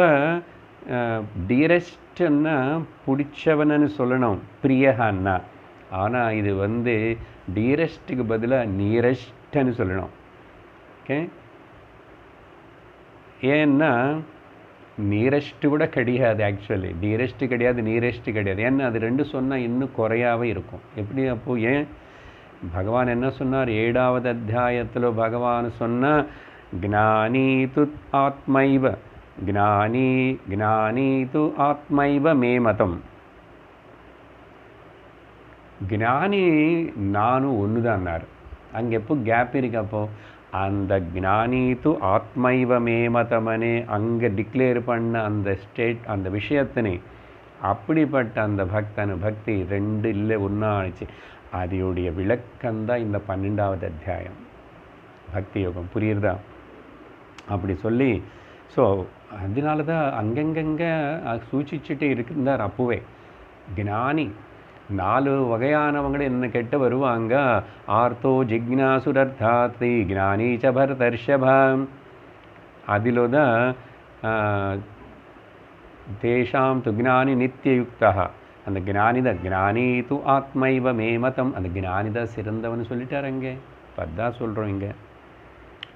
டியரஸ்ட்னா பிடிச்சவன்னு சொல்லணும், பிரியஹான்னா. ஆனால் இது வந்து டியரஸ்ட்டுக்கு பதிலாக நியரஸ்ட்னு சொல்லணும். ஓகே, ஏன்னா நியரஸ்ட்டு கூட கிடையாது, ஆக்சுவலி டியரஸ்ட்டு கிடையாது, நியரஸ்ட்டு கிடையாது. ஏன்னா அது ரெண்டு சொன்னால் இன்னும் குறையாவே இருக்கும். எப்படி அப்போது? ஏன் பகவான் என்ன சொன்னார்? 7வது அத்தியாயத்தில் பகவான் சொன்ன ஞானி து ஆத்மைவ, ஞானி து ஆத்மைவ மே மதம். ஞானி நானும் ஒன்று தான்னார். அங்கே எப்போ கேப் இருக்கு? அப்போ அந்த ஞானி து ஆத்மைவ மே மதமனே அங்கே டிக்ளேர் பண்ண அந்த ஸ்டேட், அந்த விஷயத்தினே அப்படிப்பட்ட அந்த பக்தி ரெண்டு இல்லை ஒன்றா ஆச்சு. அதோடைய விளக்கம்தான் இந்த 12வது அத்தியாயம் பக்தி யோகம். புரியுறதா? அப்படி சொல்லி ஸோ அதனால தான் அங்கங்கங்கே சூச்சிச்சுட்டே இருந்தார். அப்போவே ஞானி 4 வகையானவங்களும் என்ன கெட்ட வருவாங்க. ஆர்த்தோ ஜிக்ஞாசுரர்த்தாத்ரி ஞானி ச பரதர்ஷபம். அதில் தான் தேஷாம் து ஞானி நித்தியயுக்தா. அந்த ஞானிதான் ஞானி து ஆத்மைவ மே மதம். அந்த ஞானிதான் சிறந்தவன் சொல்லிட்டார். அங்கே பத்தான் சொல்கிறோம். இங்கே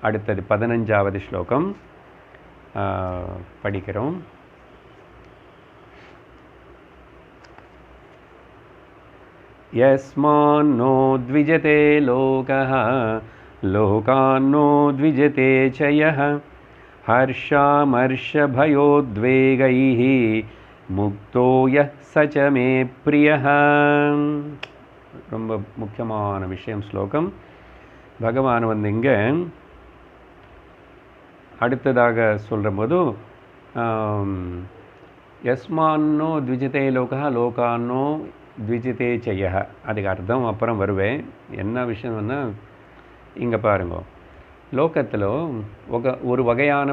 அடுத்தது 15வது ஸ்லோகம் படிக்கிறோம். யஸ்மான்னோ த்விஜதே லோகः லோகான்னோ த்விஜதே ச யः ஹர்ஷாமர்ஷபயோத்வேகைः முக்தோ யः ச ச மே ப்ரியः. ரொம்ப முக்கியமான விஷயம் ஸ்லோகம். பகவான் வந்து இங்கே அடுத்ததாக சொல்கிற போது யஸ்மான்னோ த்விஜதே லோகः லோகான்னோ த்விஜதே ச யः, அதுக்கு அர்த்தம் அப்புறம் வருவேன். என்ன விஷயம்னா இங்கே பாருங்க, லோகத்தில் ஒரு வகையான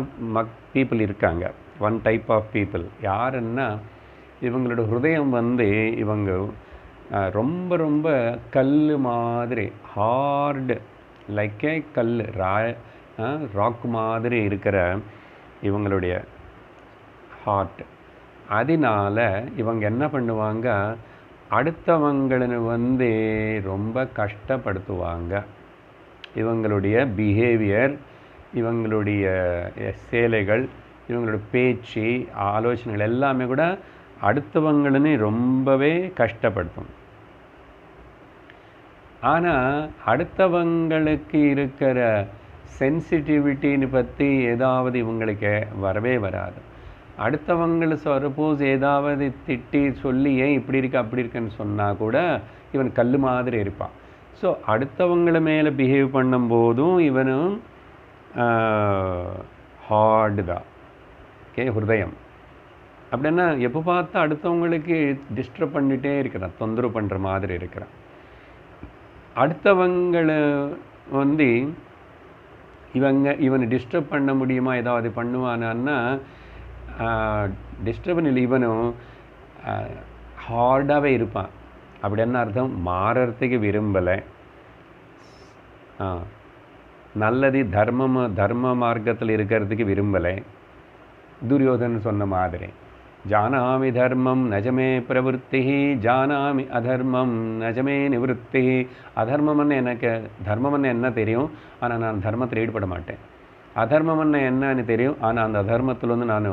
பீப்புள் இருக்காங்க. ஒன் டைப் ஆஃப் பீப்புள் யாருன்னா, இவங்களோட ஹிருதயம் வந்து இவங்க ரொம்ப ரொம்ப கல் மாதிரி ஹார்டு, லைக்கே கல் ராக் மாதிரி இருக்கிற இவங்களுடைய ஹார்ட். அதனால இவங்க என்ன பண்ணுவாங்க, அடுத்தவங்களை வந்து ரொம்ப கஷ்டப்படுத்துவாங்க. இவங்களுடைய பிஹேவியர், இவங்களுடைய சேலைகள், இவங்களோட பேச்சு, ஆலோசனைகள் எல்லாமே கூட அடுத்தவங்களே ரொம்பவே கஷ்டப்படுத்தும். ஆனால் அடுத்தவங்களுக்கு இருக்கிற சென்சிட்டிவிட்டின்னு பற்றி ஏதாவது இவங்களுக்கு வரவே வராது. அடுத்தவங்களை சப்போஸ் ஏதாவது திட்டி சொல்லி ஏன் இப்படி இருக்கு அப்படி இருக்குன்னு சொன்னால் கூட இவன் கல் மாதிரி இருப்பான். ஸோ அடுத்தவங்களை மேலே பிஹேவ் பண்ணும்போதும் இவனும் ஹார்டு தான். ஓகே, ஹிருதயம் அப்படின்னா எப்போ பார்த்தா அடுத்தவங்களுக்கு டிஸ்டர்ப் பண்ணிகிட்டே இருக்கிறான், தொந்தரவு பண்ணுற மாதிரி இருக்கிறான். அடுத்தவங்களை வந்து இவனை டிஸ்டர்ப் பண்ண முடியுமா, ஏதாவது பண்ணுவானான்னா டிஸ்டர்பன் இல்லை, இவனும் ஹார்டாகவே இருப்பான். அப்படி என்ன அர்த்தம், மாறறதுக்கு விரும்பலை. நல்லது தர்ம மார்க்கத்தில் இருக்கிறதுக்கு விரும்பலை. துரியோதனன் சொன்ன மாதிரி ஜானாமி தர்மம் நஜமே பிரவருத்தி ஜானாமி அதர்மம் நஜமே நிவருத்தி. அதர்மம்னு எனக்கு தர்மம்னு என்ன தெரியும், ஆனால் நான் தர்மத்தில் ஈடுபட மாட்டேன். அதர்மம்னு என்னன்னு தெரியும், ஆனால் அந்த அதர்மத்திலேருந்து நான்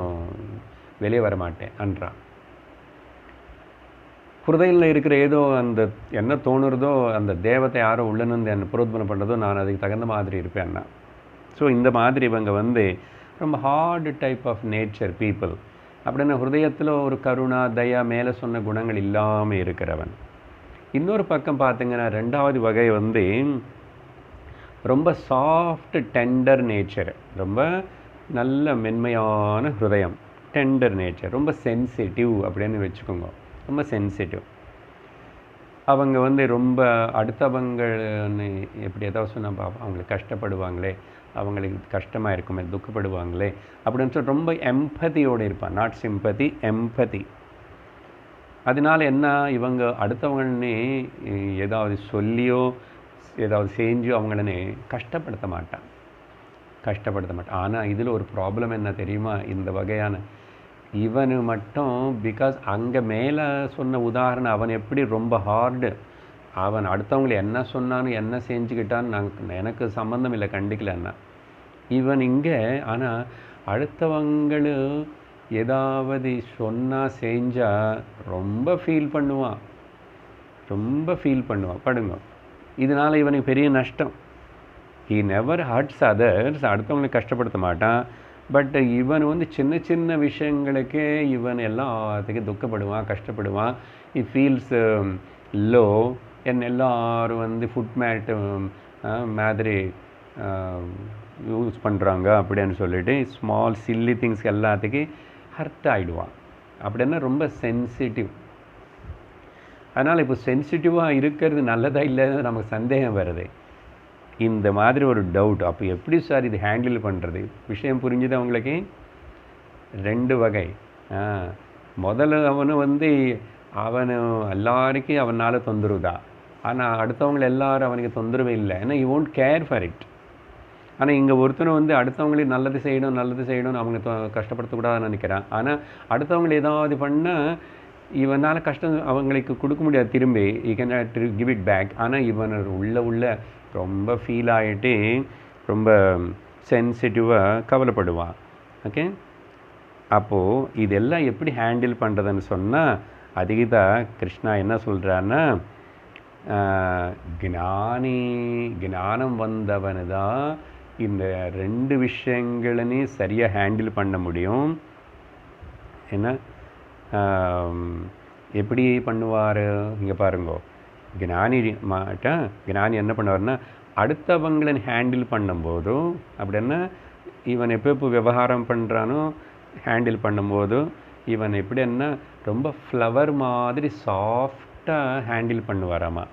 வெளியே வர மாட்டேன் என்றான். ஹிருதயில் இருக்கிற ஏதோ அந்த என்ன தோணுறதோ, அந்த தேவத்தை யாரோ உள்ளேருந்து என்ன புரோத்பலம் பண்ணுறதோ, நான் அதுக்கு தகுந்த மாதிரி இருப்பேன்னா. ஸோ இந்த மாதிரி இவங்க வந்து ரொம்ப hard type of nature people. அப்படின்னா ஹிருதயத்தில் ஒரு கருணா தயா மேலே சொன்ன குணங்கள் இல்லாமல் இருக்கிறவன். இன்னொரு பக்கம் பார்த்திங்கன்னா 2வது வகை வந்து ரொம்ப சாஃப்ட் டெண்டர் நேச்சர், ரொம்ப நல்ல மென்மையான ஹிருதயம், டெண்டர் நேச்சர், ரொம்ப சென்சிட்டிவ் அப்படின்னு வச்சுக்கோங்க. ரொம்ப சென்சிட்டிவ். அவங்க வந்து ரொம்ப அடுத்தவங்கன்னு எப்படி ஏதாவது சொன்னால் அவங்களுக்கு கஷ்டப்படுவாங்களே, அவங்களுக்கு கஷ்டமாக இருக்குமே, துக்கப்படுவாங்களே அப்படின்னு சொல்லி ரொம்ப எம்பதியோடு இருப்பான். Not sympathy, empathy. அதனால என்ன, இவங்க அடுத்தவங்கன்னு ஏதாவது சொல்லியோ ஏதாவது செஞ்சோ அவங்களே கஷ்டப்படுத்த மாட்டான். ஆனால் இதில் ஒரு ப்ராப்ளம் என்ன தெரியுமா, இந்த வகையான இவனு மட்டும் பிகாஸ் அங்கே மேலே சொன்ன உதாரணம் அவன் எப்படி ரொம்ப ஹார்டு, அவன் அடுத்தவங்களை என்ன சொன்னான்னு என்ன செஞ்சுக்கிட்டான்னு எனக்கு சம்மந்தம் இல்லை, கண்டிக்கலன்னா. இவன் இங்கே ஆனால் அடுத்தவங்களு ஏதாவது சொன்னால் செஞ்சால் ரொம்ப ஃபீல் பண்ணுவான், படுங்க. இதனால் இவனுக்கு பெரிய நஷ்டம். ஹீ நெவர் ஹர்ட்ஸ் அதர்ஸ், அடுத்தவங்களை கஷ்டப்படுத்த மாட்டான். பட் இவன் வந்து சின்ன சின்ன விஷயங்களுக்கே இவன் எல்லாத்துக்கும் துக்கப்படுவான், கஷ்டப்படுவான். இ ஃபீல்ஸ் லோ. எல்லாரும் வந்து ஃபுட் மேட்டு மாதிரி யூஸ் பண்ணுறாங்க அப்படின்னு சொல்லிட்டு ஸ்மால் சில்லி திங்ஸ் எல்லாத்துக்கும் ஹர்ட் ஆகிடுவான். அப்படின்னா ரொம்ப சென்சிட்டிவ். அதனால் இப்போ சென்சிட்டிவாக இருக்கிறது நல்லதா இல்லைன்னு நமக்கு சந்தேகம் வருது. இந்த மாதிரி ஒரு டவுட். அப்போ எப்படி சார் இது ஹேண்டில் பண்ணுறது? விஷயம் புரிஞ்சுது அவங்களுக்கு? 2 வகை. முதல்ல அவனு வந்து அவனு எல்லாருக்கும் அவனால் தொந்தரவு தான். ஆனால் அடுத்தவங்களை எல்லாரும் அவனுக்கு தொந்தரவே இல்லை, ஏன்னா he won't care for it. ஆனால் இங்கே ஒருத்தனை வந்து அடுத்தவங்களுக்கு நல்லது செய்யணும் அவங்க கஷ்டப்படுத்தக்கூடாதுன்னு நினைக்கிறான். ஆனால் அடுத்தவங்களை ஏதாவது பண்ணால் இவனால் கஷ்டம் அவங்களுக்கு கொடுக்க முடியாது திரும்பி, he can give it back. ஆனால் இவன் உள்ள ரொம்ப ஃபீல் ஆகிட்டு ரொம்ப சென்சிட்டிவாக கவலைப்படுவான். ஓகே, அப்போது இதெல்லாம் எப்படி ஹேண்டில் பண்ணுறதுன்னு சொன்னால் அதுக்குதான் கிருஷ்ணா என்ன சொல்கிறான்னா, ஞானம் வந்தவனு தான் இந்த 2 விஷயங்களையும் சரியாக ஹேண்டில் பண்ண முடியும். என்ன எப்படி பண்ணுவார் இங்கே பாருங்கோ. ஞானி என்ன பண்ணுவார்னா, அடுத்தவங்களை ஹேண்டில் பண்ணும்போதும் அப்படின்னா இவன் எப்போ விவகாரம் பண்ணுறானோ ஹேண்டில் பண்ணும்போதும் இவன் எப்படின்னா ரொம்ப ஃப்ளவர் மாதிரி சாஃப்டாக ஹேண்டில் பண்ணுவாராமா.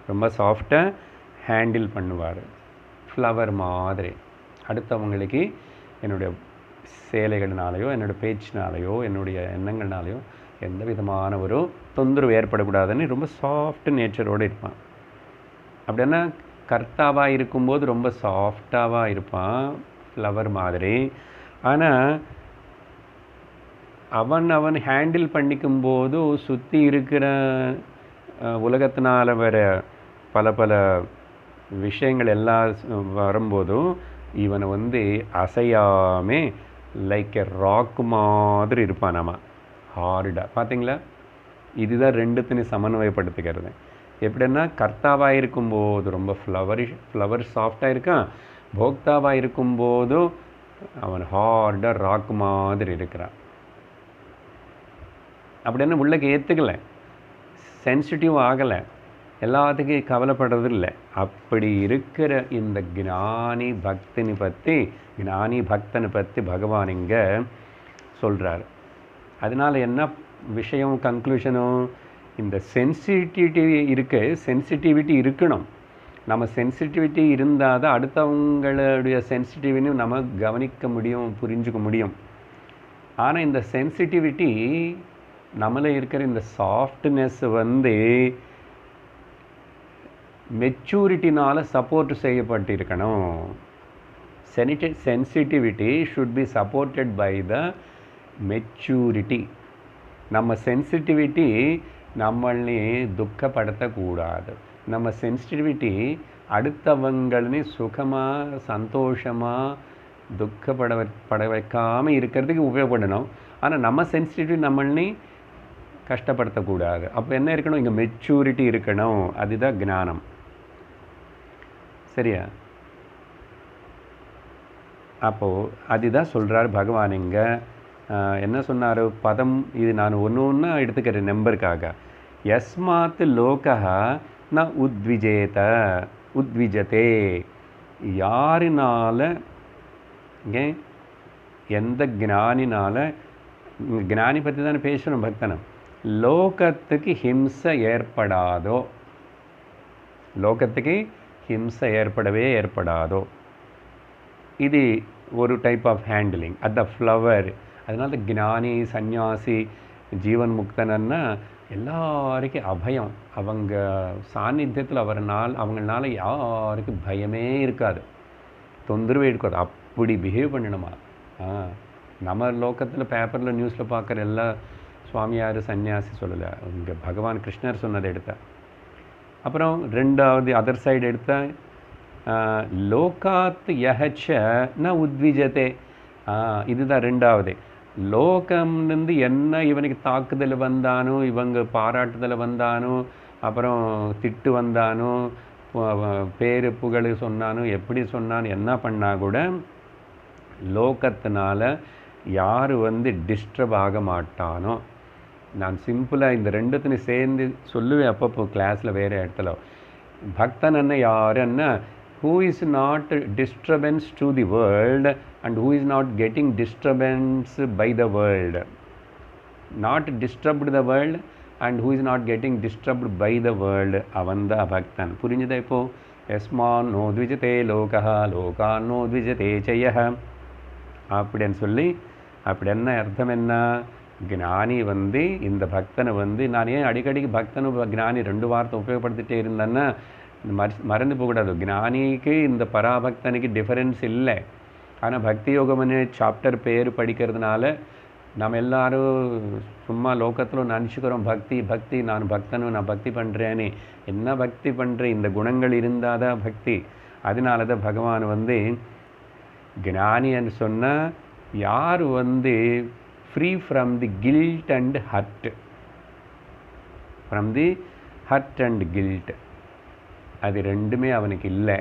ரொம்ப சாஃப்டாக ஹேண்டில் பண்ணுவார், ஃப்ளவர் மாதிரி. அடுத்தவங்களுக்கு என்னுடைய சேலைகள்னாலேயோ என்னோடய பேச்சினாலேயோ என்னுடைய எண்ணங்கள்னாலேயோ எந்த விதமான ஒரு தொந்தரவு ஏற்படக்கூடாதுன்னு ரொம்ப சாஃப்ட் நேச்சரோடு இருப்பான். அப்படின்னா கர்த்தாவாக இருக்கும்போது ரொம்ப சாஃப்டாக இருப்பான், ஃப்ளவர் மாதிரி. ஆனால் அவன் ஹேண்டில் பண்ணிக்கும்போது சுற்றி இருக்கிற உலகத்தினால் வர பல விஷயங்கள் எல்லாம் வரும்போதும் இவனை வந்து அசையாமே லைக் எ ராக் மாதிரி இருப்பான். நம்ம ஹார்டாக பார்த்தீங்களா? இதுதான் 2த்தையும் சமன்வயப்படுத்திக்கிறது. எப்படின்னா கர்த்தாவாக இருக்கும்போது ரொம்ப ஃப்ளவர் சாஃப்டாக இருக்கான், போக்தாவாக இருக்கும்போதும் அவன் ஹார்டாக ராக் மாதிரி இருக்கிறான். அப்படின்னா உள்ளக்கு ஏற்றுக்கலை, சென்சிட்டிவ் ஆகலை, எல்லாத்துக்கும் கவலைப்படுறது இல்லை. அப்படி இருக்கிற இந்த ஞானி பக்தனை பற்றி பகவான் இங்கே சொல்கிறார். அதனால் என்ன விஷயம் கன்க்ளூஷனும், இந்த சென்சிட்டிவிட்டி இருக்கணும். நம்ம சென்சிட்டிவிட்டி இருந்தால் தான் அடுத்தவங்களுடைய சென்சிட்டிவிட்டியும் நம்ம கவனிக்க முடியும், புரிஞ்சுக்க முடியும். ஆனால் இந்த சென்சிட்டிவிட்டி நம்மள இருக்கிற இந்த சாஃப்ட்னஸ் வந்து மெச்சூரிட்டினால் சப்போர்ட் செய்யப்பட்டிருக்கணும். Sensitivity should be supported by the maturity. நம்ம சென்சிட்டிவிட்டி நம்மளே துக்கப்படுத்தக்கூடாது. நம்ம சென்சிட்டிவிட்டி அடுத்தவங்களே சுகமாக சந்தோஷமாக துக்கப்பட வைக்காமல் இருக்கிறதுக்கு உபயோகப்படணும். ஆனால் நம்ம சென்சிட்டிவிட்டி நம்மளே கஷ்டப்படுத்தக்கூடாது. அப்போ என்ன இருக்கணும், இங்கே மெச்சூரிட்டி இருக்கணும். அதுதான் ஞானம். சரியா? அப்போது அதுதான் சொல்கிறார் பகவான். இங்கே என்ன சொன்னார் பதம், இது நான் ஒன்று எடுத்துக்கிறேன் நம்பருக்காக. யஸ்மாத் லோகா ந உத்விஜதே. யாரினால ஏன் எந்த ஞானினால, ஞானி பற்றி தானே பேசணும் பக்தனை, லோகத்துக்கு ஹிம்சை ஏற்படாதோ, லோகத்துக்கு ஹிம்சை ஏற்படாதோ, இது ஒரு type of handling at the flower. அதனால ஞானி சந்நியாசி ஜீவன் முக்தனன்னா எல்லாருக்கும் அபயம். அவங்க சாநித்தியத்தில் அவங்களால யாருக்கும் பயமே இருக்காது, தொந்தரவே இருக்காது. அப்படி பிஹேவ் பண்ணணுமா? நம்ம லோகத்தில் பேப்பரில் நியூஸில் பார்க்குற எல்லா சுவாமியார் சன்னியாசி சொல்லலை, இங்கே பகவான் கிருஷ்ணர் சொன்னதை எடுத்தா. அப்புறம் ரெண்டாவது அதர் சைடு எடுத்தா, லோகாத் யஹச்ச ந உத்விஜதே. இதுதான் ரெண்டாவது. லோகம்லேருந்து என்ன இவனுக்கு தாக்குதல் வந்தானோ, இவங்க பாராட்டுதல் வந்தானோ, அப்புறம் திட்டு வந்தானோ, பேரு புகழ் சொன்னானோ, எப்படி சொன்னானோ, என்ன பண்ணால் கூட லோகத்தினால யார் டிஸ்டர்ப் ஆக மாட்டானோ. நான் சிம்பிளாக இந்த ரெண்டுத்தையும் சேர்ந்து சொல்லுவேன் அப்பப்போ கிளாஸில் வேறு இடத்துல. பக்தன் என்ன யாருன்னா, who is not disturbance to the world and who is not getting disturbance by the world. Not disturbed the world and who is not getting disturbed by the world. அவந்தா பக்தன். புரிஞ்சுதா இப்போ? யஸ்மான் நோ த்விஜதே லோகஹ லோகான் நோ த்விஜதே சயஹ அப்படின்னு சொல்லி, அப்படி என்ன அர்த்தம்? என்ன ஞானி இந்த பக்தனை நான் ஏன் அடிக்கடிக்கு பக்தனு ஞானி ரெண்டு வார்த்தை உபயோகப்படுத்திட்டே இருந்தேன்னா மறந்து போகக்கூடாது. ஞானிக்கு இந்த பராபக்தனுக்கு டிஃபரன்ஸ் இல்லை. ஆனால் பக்தி யோகம்னு சாப்டர் பேர் படிக்கிறதுனால நம்ம எல்லாரும் சும்மா லோகத்தில் நினச்சிக்கிறோம் பக்தி பக்தி, நான் பக்தனும், நான் பக்தி பண்ணுறேன்னு. என்ன பக்தி பண்ணுறேன்? இந்த குணங்கள் இருந்தால் தான் பக்தி. அதனால தான் பகவான் ஞானின்னு சொன்னால் யார் free from the guilt and hurt, from the hurt and guilt, அது ரெண்டுமே அவனுக்கு இல்லை.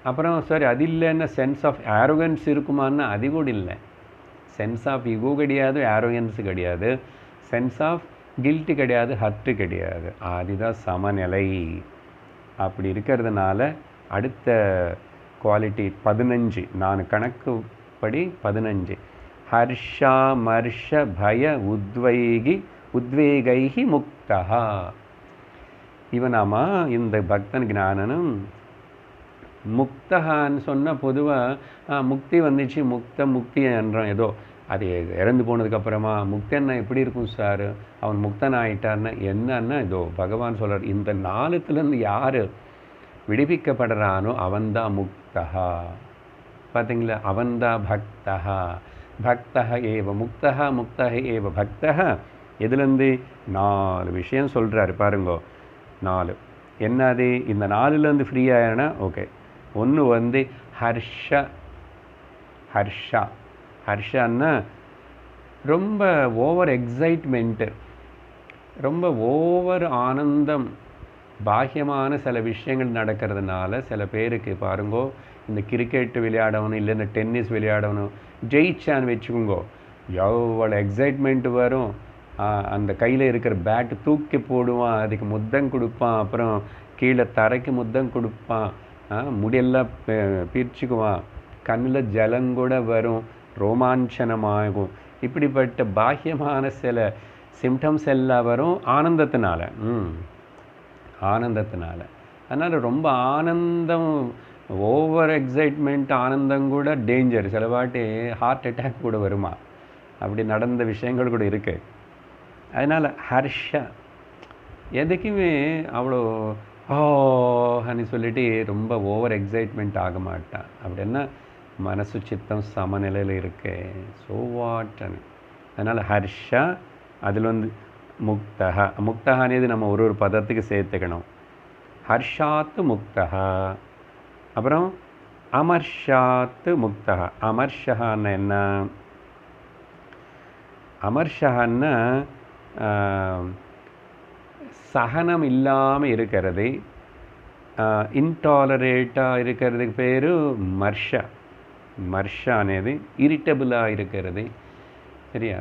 அப்புறம் சரி அது இல்லைன்னா சென்ஸ் ஆஃப் ஆரோகன்ஸ் இருக்குமான்னா அது கூட இல்லை. சென்ஸ் ஆஃப் ஈகோ கிடையாது, ஆரோகன்ஸு கிடையாது, சென்ஸ் ஆஃப் கில்ட்டு கிடையாது, ஹர்ட்டு கிடையாது. அதுதான் சமநிலை. அப்படி இருக்கிறதுனால அடுத்த குவாலிட்டி 15, நான் கணக்கு படி 15. ஹர்ஷா மர்ஷ பய உத்வேகைஹி முக்தா. இவனாமா இந்த பக்தன் ஞானனும் முக்தகான்னு சொன்னால் பொதுவாக முக்தி வந்துச்சு, முக்தி என்றோம். ஏதோ அது இறந்து போனதுக்கப்புறமா முக்தன்னா எப்படி இருக்கும் சார், அவன் முக்தன் ஆகிட்டான்னா என்னன்னா, இதோ பகவான் சொல்கிறார், இந்த நாளுத்துலேருந்து யார் விடுவிக்கப்படுறானோ அவன்தான் முக்தகா. பார்த்தீங்களா? அவன்தான் பக்தகா. பக்தக ஏவ முக்தகா, முக்தக ஏவ பக்தகா. எதுலேருந்து 4 விஷயம் சொல்கிறாரு பாருங்கோ. 4 என்னது? இந்த 4லேருந்து ஃப்ரீ ஆயினா ஓகே. ஒன்று ஹர்ஷான்னா ரொம்ப ஓவர் எக்ஸைட்மெண்ட்டு, ரொம்ப ஓவர் ஆனந்தம், பாக்கியமான சில விஷயங்கள் நடக்கிறதுனால சில பேருக்கு பாருங்கோ, இந்த கிரிக்கெட் விளையாடணும் இல்லைன்னா டென்னிஸ் விளையாடணும், ஜெயிச்சான்னு வச்சுக்கோங்கோ, எவ்வளோ எக்ஸைட்மெண்ட்டு வரும். அந்த கையில் இருக்கிற பேட்டு தூக்கி போடுவான், அதுக்கு முத்தம் கொடுப்பான், அப்புறம் கீழே தரைக்கு முத்தம் கொடுப்பான், முடியெல்லாம் பிரிச்சுக்குவான், கண்ணில் ஜலங்கூட வரும், ரோமாஞ்சனமாகும். இப்படிப்பட்ட பாக்கியமான சில சிம்டம்ஸ் எல்லாம் வரும் ஆனந்தத்தினால. அதனால் ரொம்ப ஆனந்தம், ஓவர் எக்ஸைட்மெண்ட் ஆனந்தம் கூட டேஞ்சர். சில வாட்டி ஹார்ட் அட்டாக் கூட வருமா, அப்படி நடந்த விஷயங்கள் கூட இருக்குது. அதனால் ஹர்ஷா எதுக்குமே அவ்வளோ ஓன்னு சொல்லிட்டு ரொம்ப ஓவர் எக்ஸைட்மெண்ட் ஆக மாட்டான். அப்படின்னா மனசு சித்தம் சமநிலையில் இருக்கு. ஸோ வாட்னு. அதனால் ஹர்ஷா. அதில் முக்தகா. முக்தகானது நம்ம ஒரு பதத்துக்கு சேர்த்துக்கணும். ஹர்ஷாத்து முக்தகா. அப்புறம் அமர்ஷாத்து முக்தகா. அமர்ஷகான்னு என்ன? அமர்ஷகான்னா சகனம் இல்லாமல் இருக்கிறது, இன்டாலரேட்டாக இருக்கிறதுக்கு பேர் மர்ஷா. மர்ஷா అనేది இரிட்டபிளாக இருக்கிறது. சரியா?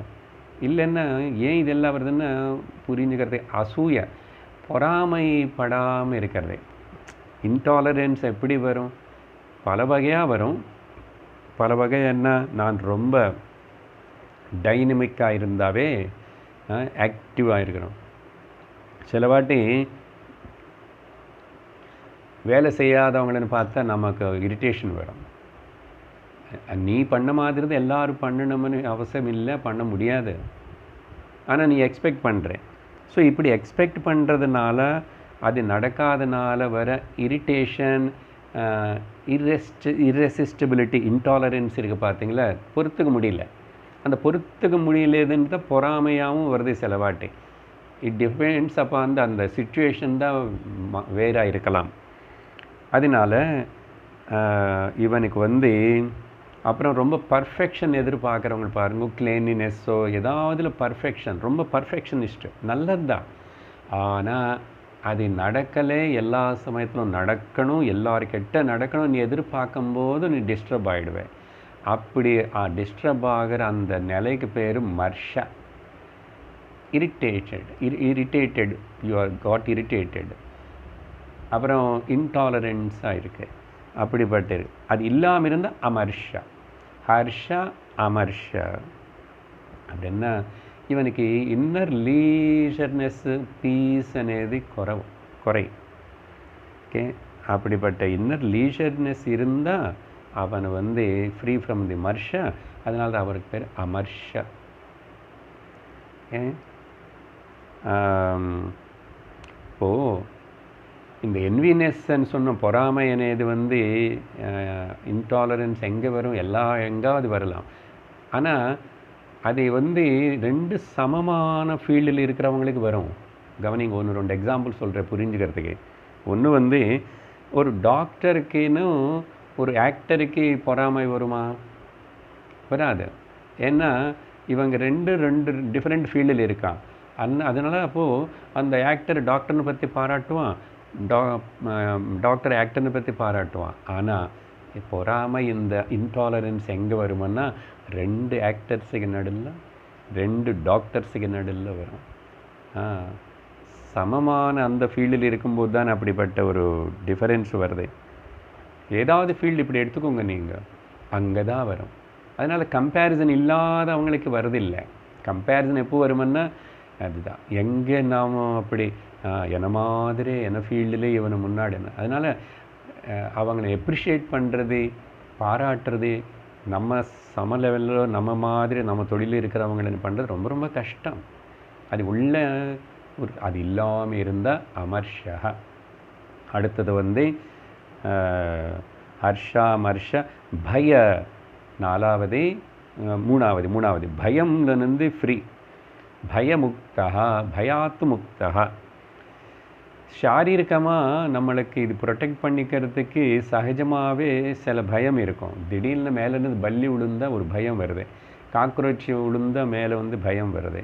இல்லைன்னா ஏன் இதெல்லாம் வருதுன்னா புரிஞ்சுக்கிறது, அசூய, பொறாமைப்படாமல் இருக்கிறது. இன்டாலரன்ஸ் எப்படி வரும்? பல வகையாக வரும். பல வகை என்ன, நான் ரொம்ப டைனமிக்காக இருந்தாவே ஆக்டிவாக இருக்கிறோம். சில வாட்டி வேலை செய்யாதவங்களன்னு பார்த்தா நமக்கு இரிட்டேஷன் வரும். நீ பண்ண மாதிரி தான் எல்லோரும் பண்ணணும்னு அவசியம் இல்லை, பண்ண முடியாது. ஆனால் நீ எக்ஸ்பெக்ட் பண்ணுற. ஸோ இப்படி எக்ஸ்பெக்ட் பண்ணுறதுனால அது நடக்காதனால வர இரிட்டேஷன், இர்ரெசிஸ்டபிலிட்டி, இன்டாலரன்ஸ் இருக்குது பார்த்தீங்களா, பொறுத்துக்க முடியல. அந்த பொறுத்துக்க முடியலதுன்னு தான் பொறாமையாகவும் வருது சில வாட்டி. இட் டிபெண்ட்ஸ் அப்போ அந்த சிச்சுவேஷன் தான் வேறாக இருக்கலாம். அதனால் இவனுக்கு அப்புறம் ரொம்ப பர்ஃபெக்ஷன் எதிர்பார்க்குறவங்க பாருங்க, கிளீனினஸ்ஸோ ஏதாவதுல பர்ஃபெக்ஷன், ரொம்ப பர்ஃபெக்ஷனிஸ்ட்டு, நல்லது தான். ஆனால் அது நடக்கலே, எல்லா சமயத்திலும் நடக்கணும், எல்லாருக்கிட்ட நடக்கணும் நீ எதிர்பார்க்கும்போது நீ டிஸ்டர்ப் ஆகிடுவேன். அப்படி டிஸ்டர்ப் ஆகிற அந்த நிலைக்கு பேர் மர்ஷா, irritated, you are got irritated. அப்புறம் இன்டாலரன்ஸாக இருக்குது, அப்படிப்பட்டது. அது இல்லாமல் இருந்தால் அமர்ஷா. ஹர்ஷா அமர்ஷா அப்படின்னா இவனுக்கு இன்னர் லீஷர்னஸ்ஸு, பீஸ் అనేది குறை. ஓகே, அப்படிப்பட்ட இன்னர் லீஷர்னஸ் இருந்தால் அவன் ஃப்ரீ ஃப்ரம் தி மர்ஷா. அதனால தான் அவருக்கு பேர் அமர்ஷா. ஓகே, இப்போது இந்த என்வினஸ்ன்னு சொன்ன பொறாமை అనేది இன்டாலரன்ஸ் எங்கே வரும், எங்காவது வரலாம். ஆனால் அது ரெண்டு சமமான ஃபீல்டில் இருக்கிறவங்களுக்கு வரும். கவனிங்க, 1-2 எக்ஸாம்பிள் சொல்கிறேன் புரிஞ்சுக்கிறதுக்கு. ஒன்று ஒரு டாக்டருக்குன்னு ஒரு ஆக்டருக்கு பொறாமை வருமா? வராது. ஏன்னா இவங்க ரெண்டு டிஃப்ரெண்ட் ஃபீல்டில் இருக்கான். அதனால் அப்போது அந்த ஆக்டர் டாக்டர்னு பற்றி பாராட்டுவான், டாக்டர் ஆக்டர்னு பற்றி பாராட்டுவான். ஆனால் பொறாமை, இந்த இன்டாலரன்ஸ் எங்கே வருமானா 2 ஆக்டர்ஸுக்கு நடுவில், 2 டாக்டர்ஸுக்கு நடுவில் வரும். சமமான அந்த ஃபீல்டில் இருக்கும்போது தான் அப்படிப்பட்ட ஒரு டிஃபரன்ஸ் வருது. ஏதாவது ஃபீல்டு இப்படி எடுத்துக்கோங்க நீங்கள், அங்கே தான் வரும். அதனால் கம்பேரிசன் இல்லாதவங்களுக்கு வருதில்லை. கம்பேரிசன் எப்போ வருமுன்னா அதுதான், எங்கே நாம் அப்படி என்ன மாதிரி என்ன ஃபீல்டில் இவனை முன்னாடின்னு. அதனால் அவங்கள எப்ரிஷியேட் பண்ணுறது, பாராட்டுறது, நம்ம சம லெவலில் நம்ம மாதிரி நம்ம தொழில் இருக்கிறவங்கள பண்ணுறது ரொம்ப ரொம்ப கஷ்டம். அது உள்ள அது இல்லாமல் இருந்தால் அமர்ஷா. அடுத்தது ஹர்ஷா மர்ஷ பய. மூணாவது பயம்லேருந்து ஃப்ரீ, பயமுக்தா, பயாத்து முக்தா. சாரீரிகமாக நம்மளுக்கு இது ப்ரொடெக்ட் பண்ணிக்கிறதுக்கு சகஜமாகவே சில பயம் இருக்கும். திடீர்னு மேலேருந்து பல்லி விழுந்தால் ஒரு பயம் வருது, காக்ரோச் விழுந்தால் மேலே பயம் வருது,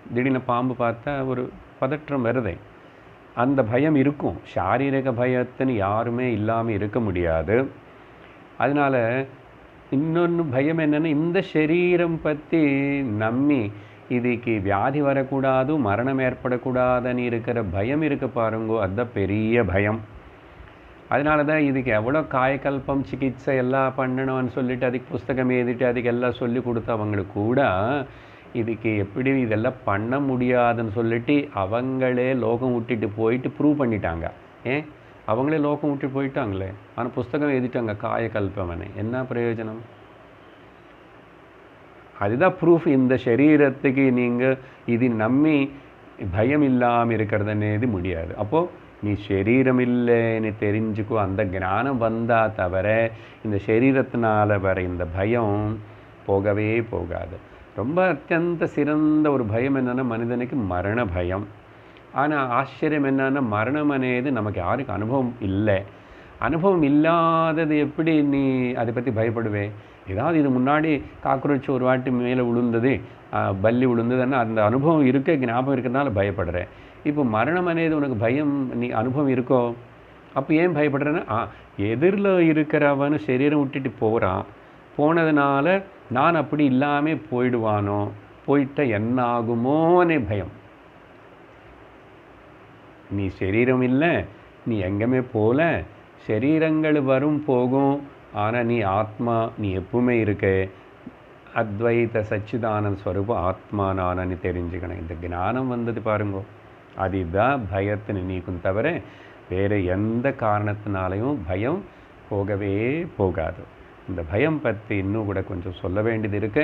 திடீர்னு பாம்பு பார்த்தா ஒரு பதற்றம் வருது. அந்த பயம் இருக்கும். சாரீரிக பயத்துன்னு யாருமே இல்லாமல் இருக்க முடியாது. அதனால் இன்னொன்று பயம் என்னென்னா, இந்த சரீரம் பற்றி நம்பி இதுக்கு வியாதி வரக்கூடாது, மரணம் ஏற்படக்கூடாதுன்னு இருக்கிற பயம் இருக்க பாருங்கோ, அதுதான் பெரிய பயம். அதனால தான் இதுக்கு எவ்வளோ காயக்கல்பம் சிகிச்சை எல்லாம் பண்ணணும்னு சொல்லிட்டு அதுக்கு புஸ்தகம் எழுதிட்டு அதுக்கு எல்லாம் சொல்லி கொடுத்தவங்களுக்கு கூட இதுக்கு எப்படி இதெல்லாம் பண்ண முடியாதுன்னு சொல்லிட்டு அவங்களே லோகம் விட்டுட்டு போயிட்டு ப்ரூவ் பண்ணிட்டாங்க. அவங்களே லோகம் விட்டு போயிட்டாங்களே, ஆனால் புஸ்தகம் எழுதிட்டாங்க காயக்கல்பம்னு. என்ன பிரயோஜனம்? அதுதான் ப்ரூஃப். இந்த சரீரத்துக்கு நீங்கள் இது நம்பி பயம் இல்லாமல் இருக்கிறதுனேது முடியாது. அப்போது நீ சரீரம் இல்லைன்னு தெரிஞ்சுக்கோ. அந்த ஞானம் வந்தால் தவிர இந்த சரீரத்தினால் வர இந்த பயம் போகவே போகாது. ரொம்ப அத்தியந்த சிறந்த ஒரு பயம் என்னென்னா மனிதனுக்கு மரண பயம். ஆனால் ஆச்சரியம் என்னன்னா, மரணம் అనేది நமக்கு யாருக்கு அனுபவம் இல்லை. அனுபவம் இல்லாதது எப்படி நீ அதை பற்றி பயப்படுவே? ஏதாவது இது முன்னாடி காக்ரோச் ஒரு வாட்டி மேலே விழுந்தது, பல்லி விழுந்ததுன்னா அந்த அனுபவம் இருக்க, ஞாபகம் இருக்கிறதுனால பயப்படுறேன். இப்போ மரணம் అనేది உனக்கு பயம், நீ அனுபவம் இருக்கோ, அப்போ ஏன் பயப்படுறேன்னா எதிரில் இருக்கிறவனு சரீரம் விட்டுட்டு போகிறான், போனதுனால நான் அப்படி இல்லாமல் போயிடுவானோ, போயிட்டால் என்ன ஆகுமோனே பயம். நீ சரீரம் இல்லை, நீ எங்கேயுமே போகல, சரீரங்கள் வரும் போகும், ஆனால் நீ ஆத்மா, நீ எப்பவுமே இருக்க. அத்வைத சச்சிதானந்த ஸ்வரூபம் ஆத்மா நானன்னு தெரிஞ்சுக்கணும். இந்த ஞானம் வந்தது பாருங்க, அதுதான் பயத்தை நீக்கும் தவிர வேறு எந்த காரணத்தினாலையும் பயம் போகவே போகாது. இந்த பயம் பற்றி இன்னும் கூட கொஞ்சம் சொல்ல வேண்டியது இருக்கு.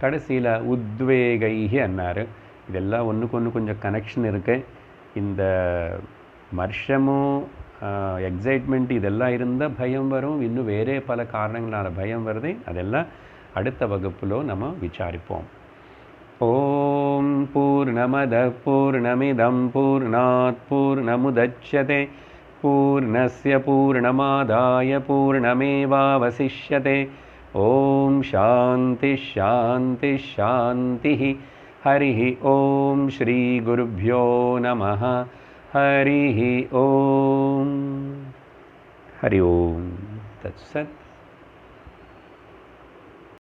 கடைசியில் உத்வேகைஹி அன்னார். இதெல்லாம் ஒன்றுக்கு ஒன்று கொஞ்சம் கனெக்ஷன் இருக்கு. இந்த மர்ஷமும் எக்ஸைட்மெண்ட் இதெல்லாம் இருந்தால் பயம் வரும். இன்னும் வேறே பல காரணங்களால் பயம் வருது. அதெல்லாம் அடுத்த வகுப்பில் நம்ம விசாரிப்போம். ஓம் பூர்ணமத பூர்ணமிதம் பூர்ணாத் பூர்ணமுதச்யதே பூர்ணஸ்ய பூர்ணமாதாய பூர்ணமேவாவசிஷ்யதே. ஓம் சாந்தி சாந்தி சாந்தி. ஹரிः ஓம் ஸ்ரீ குருभ्यो நமः. ஹரிः ஓம். ஹரி ஓம் தத்சத்.